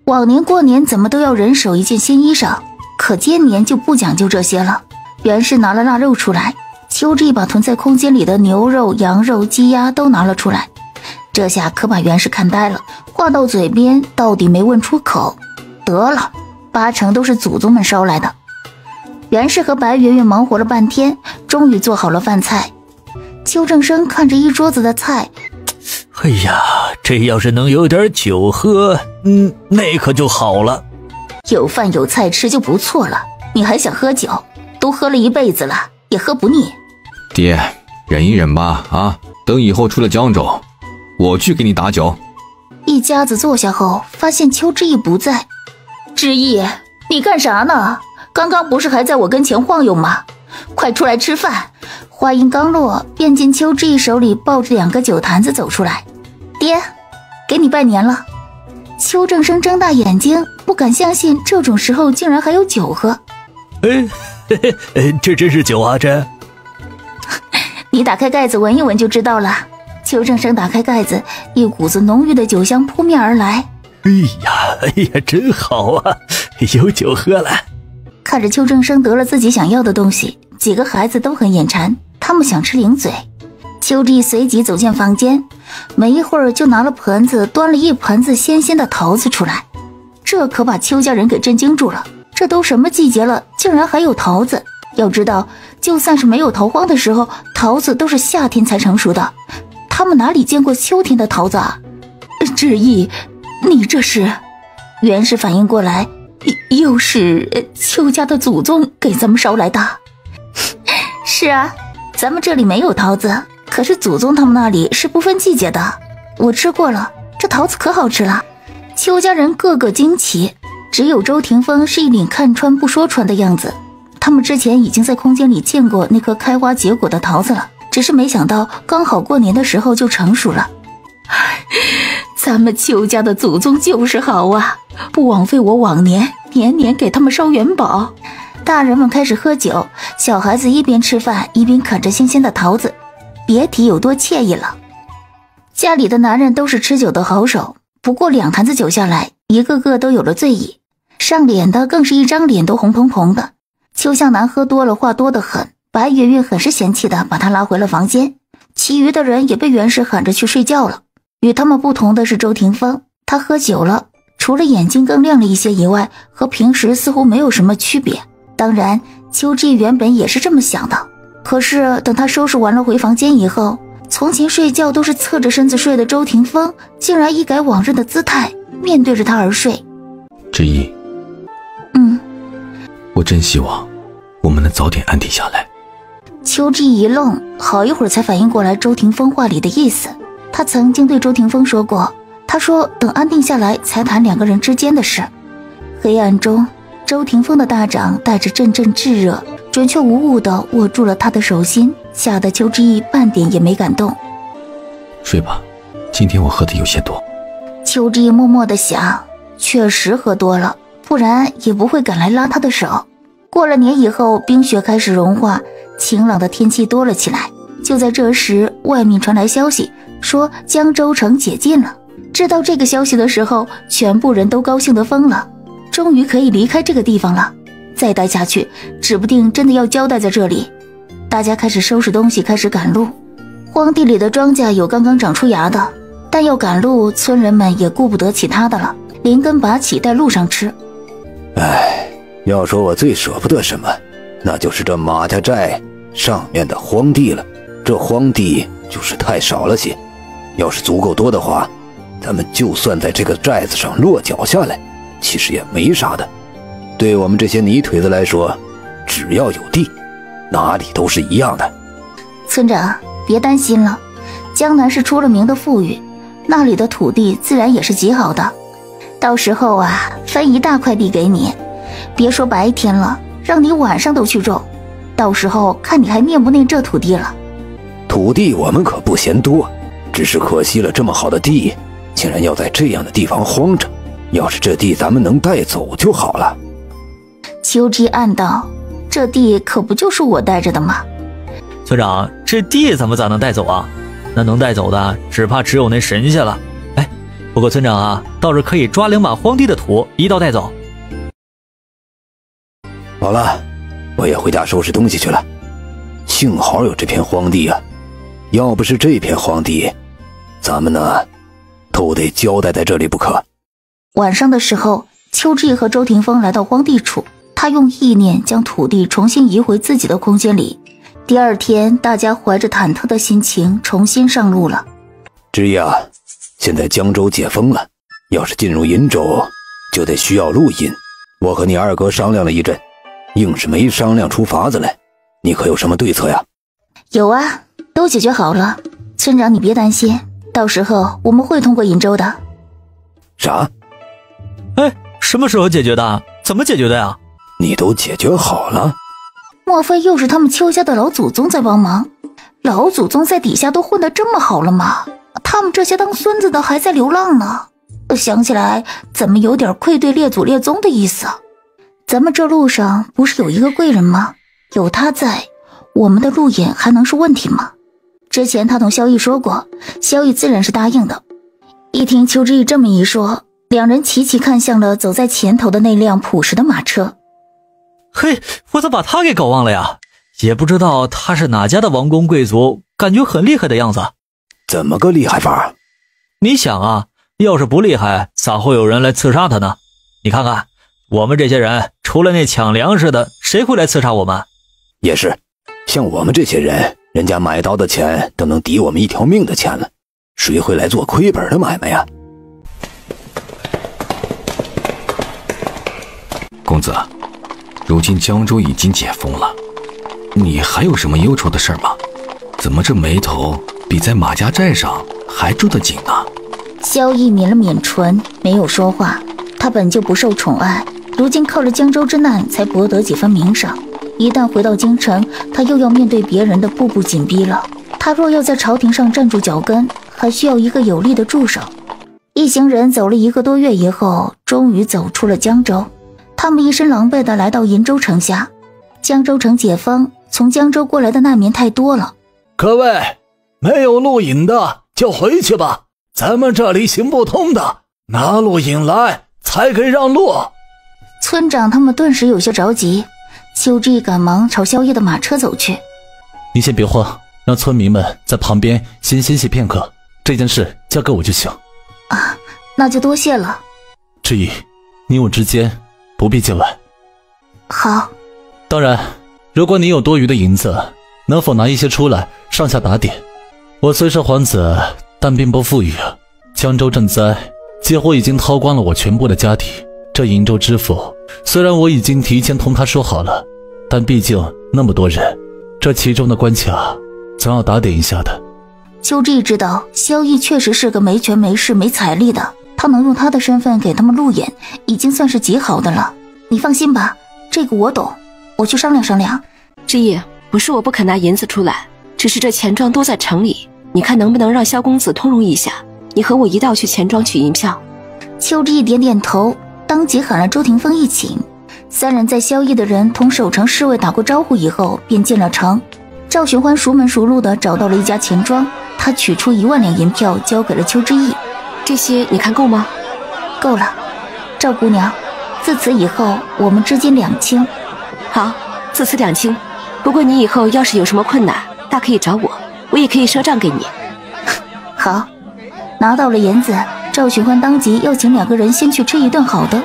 往年过年怎么都要人手一件新衣裳，可今年就不讲究这些了。袁氏拿了腊肉出来，邱之义把囤在空间里的牛肉、羊肉、鸡鸭都拿了出来，这下可把袁氏看呆了，话到嘴边到底没问出口。得了，8成都是祖宗们烧来的。袁氏和白圆圆忙活了半天，终于做好了饭菜。邱正生看着一桌子的菜，哎呀，这要是能有点酒喝，那可就好了。有饭有菜吃就不错了，你还想喝酒？都喝了一辈子了，也喝不腻。爹，忍一忍吧，啊，等以后出了江州，我去给你打酒。一家子坐下后，发现邱之义不在。之义，你干啥呢？刚刚不是还在我跟前晃悠吗？快出来吃饭！话音刚落，便见邱之义手里抱着2个酒坛子走出来。爹，给你拜年了。邱正生睁大眼睛，不敢相信这种时候竟然还有酒喝。这真是酒啊，这你打开盖子闻一闻就知道了。邱正生打开盖子，一股子浓郁的酒香扑面而来。哎呀，真好啊，有酒喝了。看着邱正生得了自己想要的东西，几个孩子都很眼馋，他们想吃零嘴。邱之义随即走进房间，没一会儿就拿了盆子端了一盆子鲜鲜的桃子出来，这可把邱家人给震惊住了。这都什么季节了，竟然还有桃子。要知道，就算是没有桃荒的时候，桃子都是夏天才成熟的，他们哪里见过秋天的桃子啊？之义，你这是……袁氏反应过来，又是邱家的祖宗给咱们捎来的。是啊，咱们这里没有桃子，可是祖宗他们那里是不分季节的。我吃过了，这桃子可好吃了。邱家人个个惊奇，只有周霆锋是一脸看穿不说穿的样子。他们之前已经在空间里见过那颗开花结果的桃子了，只是没想到刚好过年的时候就成熟了。咱们邱家的祖宗就是好啊，不枉费我往年年年给他们烧元宝。大人们开始喝酒，小孩子一边吃饭一边啃着新鲜的桃子，别提有多惬意了。家里的男人都是吃酒的好手，不过2坛子酒下来，一个个都有了醉意，上脸的更是一张脸都红彤彤的。邱向南喝多了，话多得很，白圆圆很是嫌弃的把他拉回了房间，其余的人也被袁氏喊着去睡觉了。与他们不同的是周霆锋，他喝酒了，除了眼睛更亮了一些以外，和平时似乎没有什么区别。当然邱之义原本也是这么想的，可是等他收拾完了回房间以后，从前睡觉都是侧着身子睡的周霆锋竟然一改往日的姿态，面对着他而睡。之义，我真希望我们能早点安定下来。邱之义一愣，好一会儿才反应过来周霆锋话里的意思。他曾经对周霆锋说过，他说等安定下来才谈2个人之间的事。黑暗中，周霆锋的大掌带着阵阵炙热，准确无误地握住了他的手心，吓得邱之义半点也没敢动。睡吧，今天我喝的有些多。邱之义默默地想，确实喝多了，不然也不会敢来拉他的手。过了年以后，冰雪开始融化，晴朗的天气多了起来。就在这时，外面传来消息，说江州城解禁了。知道这个消息的时候，全部人都高兴得疯了，终于可以离开这个地方了。再待下去，指不定真的要交代在这里。大家开始收拾东西，开始赶路。荒地里的庄稼有刚刚长出芽的，但要赶路，村人们也顾不得其他的了，连根拔起带路上吃。要说我最舍不得什么，那就是这马家寨上面的荒地了。这荒地就是太少了些，要是足够多的话，咱们就算在这个寨子上落脚下来，其实也没啥的。对我们这些泥腿子来说，只要有地，哪里都是一样的。村长，别担心了，江南是出了名的富裕，那里的土地自然也是极好的。到时候啊，分一大块地给你，别说白天了，让你晚上都去种，到时候看你还念不念这土地了。土地我们可不嫌多，只是可惜了这么好的地，竟然要在这样的地方荒着。要是这地咱们能带走就好了。秋之暗道，这地可不就是我带着的吗？村长，这地咱们咋能带走啊？那能带走的只怕只有那神仙了。不过村长啊，倒是可以抓2把荒地的土一道带走。好了，我也回家收拾东西去了。幸好有这片荒地啊，要不是这片荒地，咱们呢都得交代在这里不可。晚上的时候，秋之和周霆锋来到荒地处，他用意念将土地重新移回自己的空间里。第二天，大家怀着忐忑的心情重新上路了。之一啊，现在江州解封了，要是进入银州，就得需要路引。我和你二哥商量了一阵，硬是没商量出法子来。你可有什么对策呀？有啊，都解决好了。村长你别担心，到时候我们会通过银州的。啥？什么时候解决的？怎么解决的呀？你都解决好了？莫非又是他们邱家的老祖宗在帮忙？老祖宗在底下都混得这么好了吗？他们这些当孙子的还在流浪呢。想起来怎么有点愧对列祖列宗的意思。咱们这路上不是有一个贵人吗？有他在，我们的路引还能是问题吗？之前他同萧逸说过，萧逸自然是答应的。一听邱之义这么一说，两人齐齐看向了走在前头的那辆朴实的马车。嘿，我咋把他给搞忘了呀？也不知道他是哪家的王公贵族，感觉很厉害的样子。怎么个厉害法？你想啊，要是不厉害，咋会有人来刺杀他呢？你看看，我们这些人，除了那抢粮食的，谁会来刺杀我们？也是，像我们这些人，人家买刀的钱都能抵我们一条命的钱了，谁会来做亏本的买卖呀？公子，如今江州已经解封了，你还有什么忧愁的事吗？怎么这眉头比在马家寨上还皱得紧呢？萧逸抿了抿唇，没有说话。他本就不受宠爱，如今靠着江州之难才博得几分名声。一旦回到京城，他又要面对别人的步步紧逼了。他若要在朝廷上站住脚跟，还需要一个有力的助手。一行人走了1个多月以后，终于走出了江州。他们一身狼狈地来到银州城下。江州城解封，从江州过来的难民太多了。各位，没有路引的就回去吧，咱们这里行不通的，拿路引来才给让路。村长他们顿时有些着急。邱之义赶忙朝萧逸的马车走去。你先别慌，让村民们在旁边先歇息片刻，这件事交给我就行。啊，那就多谢了。之意，你我之间不必见外。好。当然，如果你有多余的银子，能否拿一些出来上下打点？我虽是皇子，但并不富裕啊。江州赈灾，几乎已经掏光了我全部的家底。这银州知府，虽然我已经提前同他说好了，但毕竟那么多人，这其中的关卡总要打点一下的。邱之义知道萧逸确实是个没权没势没财力的，他能用他的身份给他们路演，已经算是极好的了。你放心吧，这个我懂，我去商量商量。之义，不是我不肯拿银子出来，只是这钱庄都在城里，你看能不能让萧公子通融一下？你和我一道去钱庄取银票。邱之义点点头，当即喊了周霆锋一请。三人在萧逸的人同守城侍卫打过招呼以后，便进了城。赵寻欢熟门熟路地找到了一家钱庄，他取出1万两银票交给了邱之意。这些你看够吗？够了，赵姑娘，自此以后我们之间两清。好，自此两清。不过你以后要是有什么困难，大可以找我，我也可以赊账给你。好，拿到了银子，赵寻欢当即要请2个人先去吃一顿好的。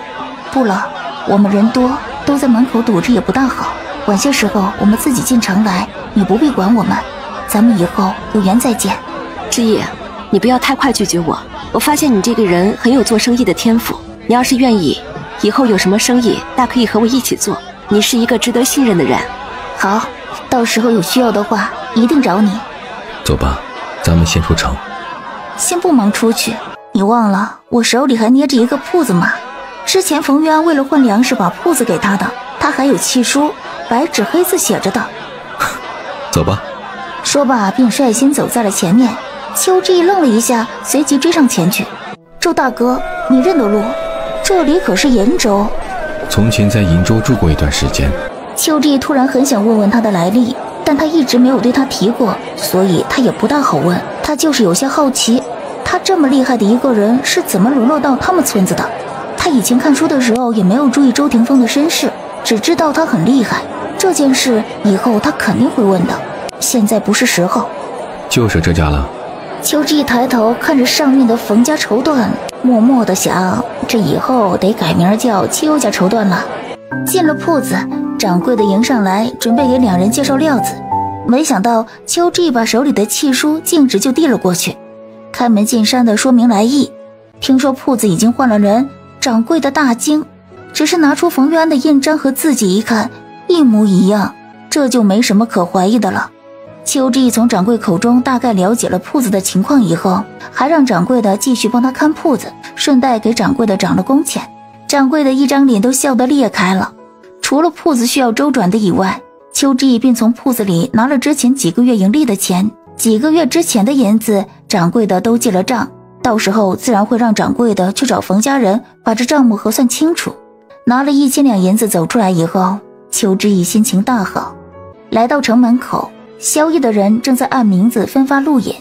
不了，我们人多，都在门口堵着也不大好。晚些时候我们自己进城来，你不必管我们，咱们以后有缘再见。之意，你不要太快拒绝我。我发现你这个人很有做生意的天赋，你要是愿意，以后有什么生意，大可以和我一起做。你是一个值得信任的人。好，到时候有需要的话，一定找你。走吧，咱们先出城。先不忙出去，你忘了我手里还捏着一个铺子吗？之前冯玉安为了换粮食把铺子给他的，他还有契书，白纸黑字写着的。走吧。说罢便率先走在了前面。邱之意愣了一下，随即追上前去。周大哥，你认得路？这里可是延州。从前在鄞州住过一段时间。邱之意突然很想问问他的来历，但他一直没有对他提过，所以他也不大好问。他就是有些好奇，他这么厉害的一个人是怎么沦落到他们村子的。他以前看书的时候也没有注意周霆锋的身世，只知道他很厉害。这件事以后他肯定会问的，现在不是时候。就是这家了。邱之意抬头看着上面的冯家绸缎，默默地想，这以后得改名叫邱家绸缎了。进了铺子，掌柜的迎上来，准备给2人介绍料子。没想到邱之意把手里的契书径直就递了过去。开门见山地说明来意。听说铺子已经换了人，掌柜的大惊，只是拿出冯玉安的印章和自己一看，一模一样，这就没什么可怀疑的了。邱之意从掌柜口中大概了解了铺子的情况以后，还让掌柜的继续帮他看铺子，顺带给掌柜的涨了工钱。掌柜的一张脸都笑得裂开了。除了铺子需要周转的以外，邱之意便从铺子里拿了之前几个月盈利的钱，几个月之前的银子，掌柜的都记了账，到时候自然会让掌柜的去找冯家人把这账目核算清楚。拿了1000两银子走出来以后，邱之意心情大好。来到城门口，萧逸的人正在按名字分发路引。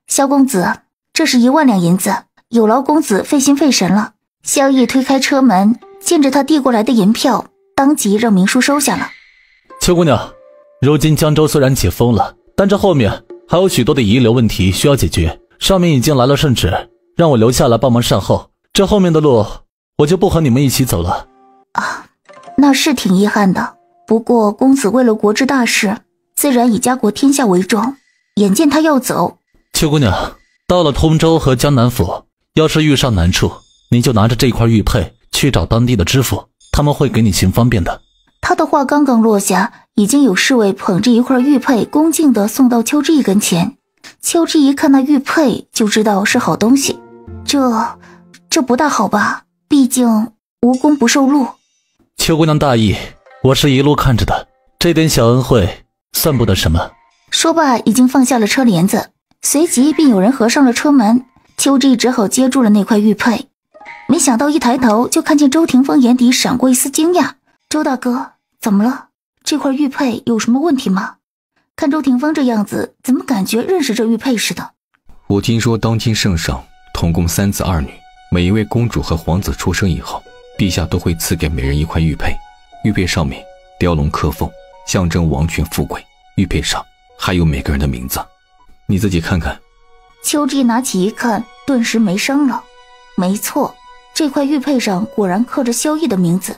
萧公子，这是1万两银子，有劳公子费心费神了。萧逸推开车门，见着他递过来的银票，当即让明书收下了。邱姑娘，如今江州虽然解封了，但这后面还有许多的遗留问题需要解决。上面已经来了圣旨，让我留下来帮忙善后。这后面的路，我就不和你们一起走了。啊，那是挺遗憾的。不过公子为了国之大事，自然以家国天下为重。眼见他要走，邱姑娘，到了通州和江南府，要是遇上难处，您就拿着这块玉佩去找当地的知府，他们会给你行方便的。他的话刚刚落下，已经有侍卫捧着一块玉佩恭敬地送到邱之意跟前。邱之一看那玉佩就知道是好东西，这不大好吧，毕竟无功不受禄。邱姑娘大意，我是一路看着的，这点小恩惠算不得什么。说罢已经放下了车帘子，随即便有人合上了车门。邱之意只好接住了那块玉佩，没想到一抬头就看见周霆锋眼底闪过一丝惊讶。周大哥，怎么了？这块玉佩有什么问题吗？看周霆锋这样子，怎么感觉认识这玉佩似的？我听说当今圣上统共3子2女，每一位公主和皇子出生以后，陛下都会赐给每人一块玉佩，玉佩上面雕龙刻凤，象征王权富贵，玉佩上还有每个人的名字，你自己看看。邱之意拿起一看，顿时没声了。没错，这块玉佩上果然刻着萧逸的名字。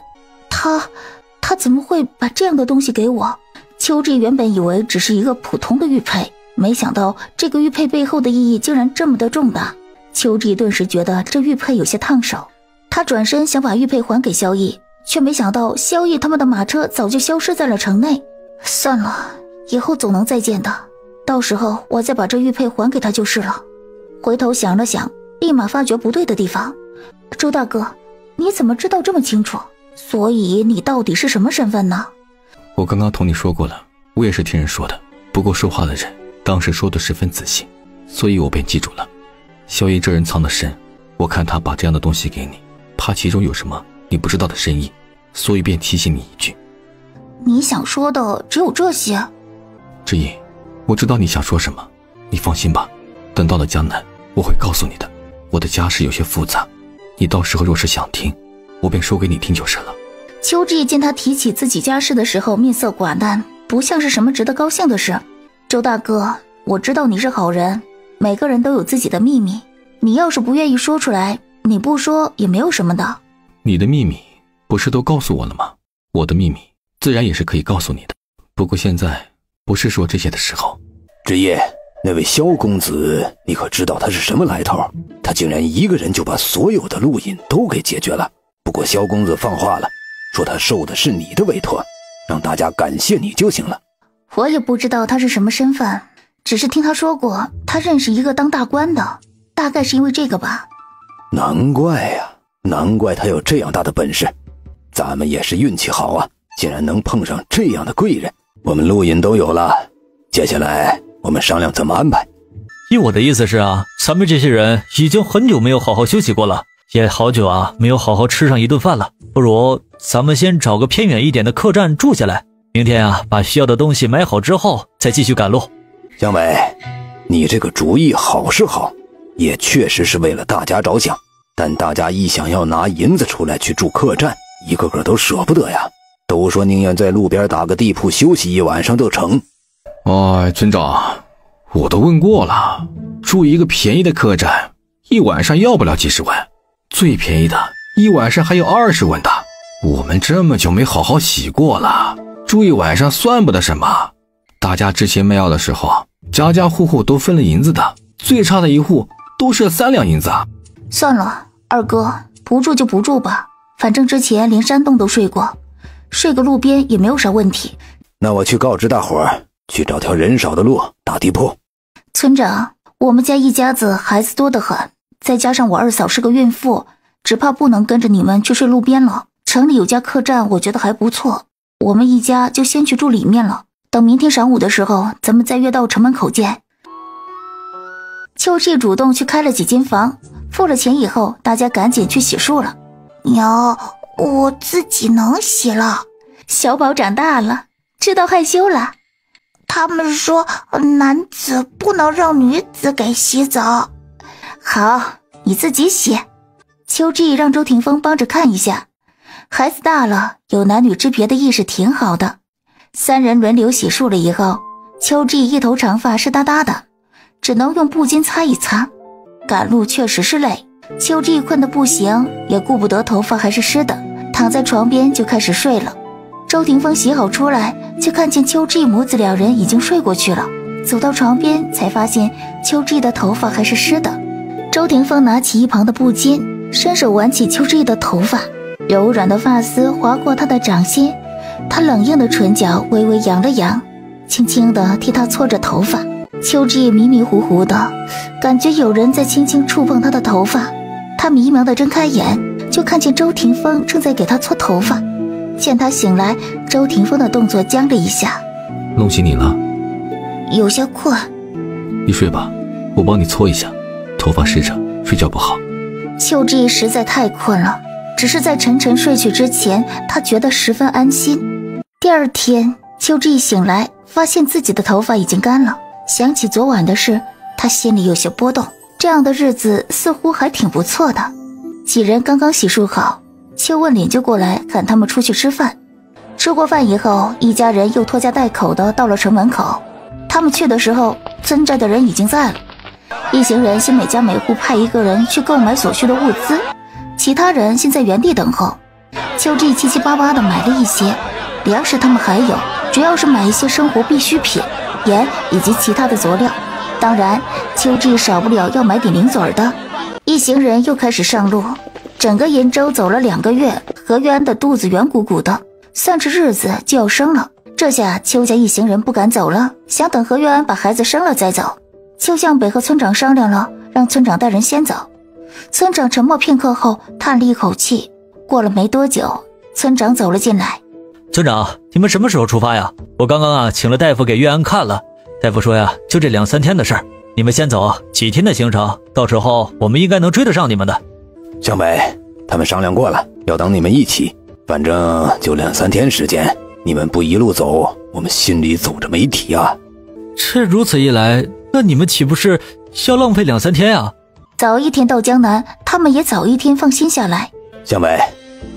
他怎么会把这样的东西给我？邱之意原本以为只是一个普通的玉佩，没想到这个玉佩背后的意义竟然这么的重大。邱之意顿时觉得这玉佩有些烫手，他转身想把玉佩还给萧逸，却没想到萧逸他们的马车早就消失在了城内。算了，以后总能再见的，到时候我再把这玉佩还给他就是了。回头想了想，立马发觉不对的地方。周大哥，你怎么知道这么清楚？所以你到底是什么身份呢？我刚刚同你说过了，我也是听人说的，不过说话的人当时说的十分仔细，所以我便记住了。萧逸这人藏得深，我看他把这样的东西给你，怕其中有什么你不知道的深意，所以便提醒你一句。你想说的只有这些？知音，我知道你想说什么，你放心吧，等到了江南，我会告诉你的。我的家事有些复杂，你到时候若是想听，我便说给你听就是了。秋志见他提起自己家事的时候面色寡淡，不像是什么值得高兴的事。周大哥，我知道你是好人，每个人都有自己的秘密，你要是不愿意说出来，你不说也没有什么的。你的秘密不是都告诉我了吗？我的秘密自然也是可以告诉你的，不过现在不是说这些的时候。知夜，那位萧公子，你可知道他是什么来头？他竟然一个人就把所有的路引都给解决了。不过萧公子放话了，说他受的是你的委托，让大家感谢你就行了。我也不知道他是什么身份，只是听他说过他认识一个当大官的，大概是因为这个吧。难怪呀，难怪他有这样大的本事。咱们也是运气好啊，竟然能碰上这样的贵人。我们路引都有了，接下来我们商量怎么安排。依我的意思是啊，咱们这些人已经很久没有好好休息过了，也好久啊没有好好吃上一顿饭了，不如咱们先找个偏远一点的客栈住下来，明天啊把需要的东西买好之后再继续赶路。姜伟，你这个主意好是好，也确实是为了大家着想，但大家一想要拿银子出来去住客栈，一个个都舍不得呀，都说宁愿在路边打个地铺休息一晚上都成。哎，村长，我都问过了，住一个便宜的客栈，一晚上要不了几十万，最便宜的一晚上还有20万的。我们这么久没好好洗过了，住一晚上算不得什么。大家之前卖药的时候，家家户户都分了银子的，最差的一户都是3两银子。算了，二哥，不住就不住吧，反正之前连山洞都睡过，睡个路边也没有啥问题。那我去告知大伙儿，去找条人少的路打地铺。村长，我们家一家子孩子多得很，再加上我二嫂是个孕妇，只怕不能跟着你们去睡路边了。城里有家客栈，我觉得还不错，我们一家就先去住里面了，等明天晌午的时候，咱们再约到城门口见。秋季主动去开了几间房，付了钱以后，大家赶紧去洗漱了。娘，我自己能洗了。小宝长大了，知道害羞了。他们说男子不能让女子给洗澡。好，你自己洗。秋季让周霆锋帮着看一下，孩子大了，有男女之别的意识挺好的。3人轮流洗漱了以后，秋季一头长发湿哒哒的，只能用布巾擦一擦。赶路确实是累，秋季困得不行，也顾不得头发还是湿的，躺在床边就开始睡了。周霆锋洗好出来，就看见秋季母子2人已经睡过去了，走到床边才发现秋季的头发还是湿的。周霆锋拿起一旁的布巾，伸手挽起秋季的头发，柔软的发丝划过她的掌心，他冷硬的唇角微微扬了扬，轻轻地替她搓着头发。秋季迷迷糊糊的，感觉有人在轻轻触碰她的头发，她迷茫地睁开眼，就看见周霆锋正在给她搓头发。见她醒来，周霆锋的动作僵了一下。弄醒你了？有些困。你睡吧，我帮你搓一下，头发湿着睡觉不好。秋季实在太困了，只是在沉沉睡去之前，她觉得十分安心。第二天，秋季醒来，发现自己的头发已经干了，想起昨晚的事，她心里有些波动。这样的日子似乎还挺不错的。几人刚刚洗漱好，邱问脸就过来喊他们出去吃饭。吃过饭以后，一家人又拖家带口的到了城门口。他们去的时候，村寨的人已经在了。一行人先每家每户派一个人去购买所需的物资，其他人先在原地等候。秋季七七八八的买了一些粮食，他们还有，主要是买一些生活必需品，盐以及其他的佐料。当然，秋季少不了要买点零嘴的。一行人又开始上路，整个延州走了2个月，何玉安的肚子圆鼓鼓的，算着日子就要生了。这下邱家一行人不敢走了，想等何玉安把孩子生了再走。邱向北和村长商量了，让村长带人先走。村长沉默片刻后叹了一口气。过了没多久，村长走了进来。村长，你们什么时候出发呀？我刚刚请了大夫给玉安看了，大夫说呀，就这2、3天的事儿，你们先走，几天的行程，到时候我们应该能追得上你们的。向北，他们商量过了，要等你们一起。反正就2、3天时间，你们不一路走，我们心里走着没底啊。这如此一来，那你们岂不是要浪费2、3天啊？早一天到江南，他们也早一天放心下来。向北，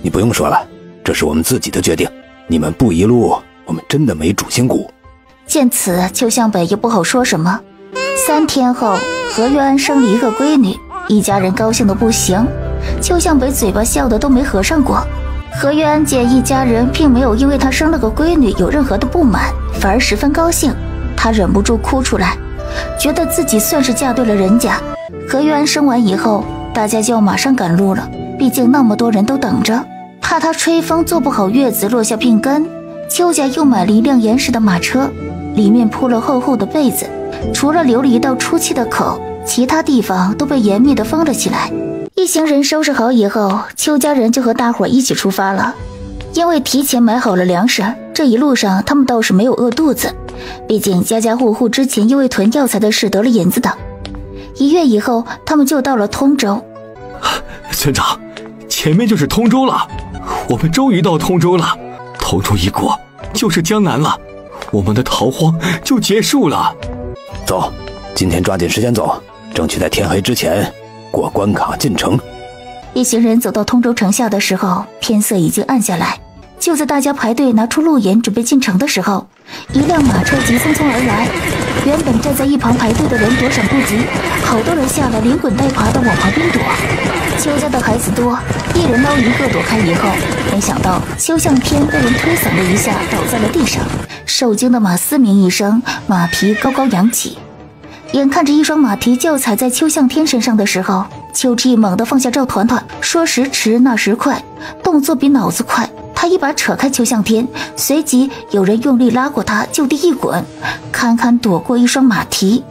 你不用说了，这是我们自己的决定。你们不一路，我们真的没主心骨。见此，邱向北也不好说什么。3天后，何月安生了一个闺女，一家人高兴的不行。邱向北嘴巴笑得都没合上过。何月安见一家人并没有因为他生了个闺女有任何的不满，反而十分高兴，他忍不住哭出来，觉得自己算是嫁对了人家。何月安生完以后，大家就要马上赶路了，毕竟那么多人都等着，怕他吹风做不好月子落下病根。邱家又买了一辆严实的马车，里面铺了厚厚的被子，除了留了一道出气的口，其他地方都被严密地封了起来。一行人收拾好以后，邱家人就和大伙一起出发了。因为提前买好了粮食，这一路上他们倒是没有饿肚子，毕竟家家户户之前因为囤药材的事得了银子的。1月以后，他们就到了通州。村长，前面就是通州了，我们终于到通州了。通州一过就是江南了，我们的逃荒就结束了。走，今天抓紧时间走，争取在天黑之前过关卡进城。一行人走到通州城下的时候，天色已经暗下来。就在大家排队拿出路沿准备进城的时候，一辆马车急匆匆而来。原本站在一旁排队的人躲闪不及，好多人吓得连滚带爬的往旁边躲。邱家的孩子多，一人捞一个躲开以后，没想到邱向天被人推搡了一下倒在了地上，受惊的马嘶鸣一声，马蹄高高扬起。眼看着一双马蹄就要踩在邱向天身上的时候，邱志毅猛地放下赵团团，说时迟那时快，动作比脑子快。他一把扯开邱向天，随即有人用力拉过他，就地一滚，堪堪躲过一双马蹄。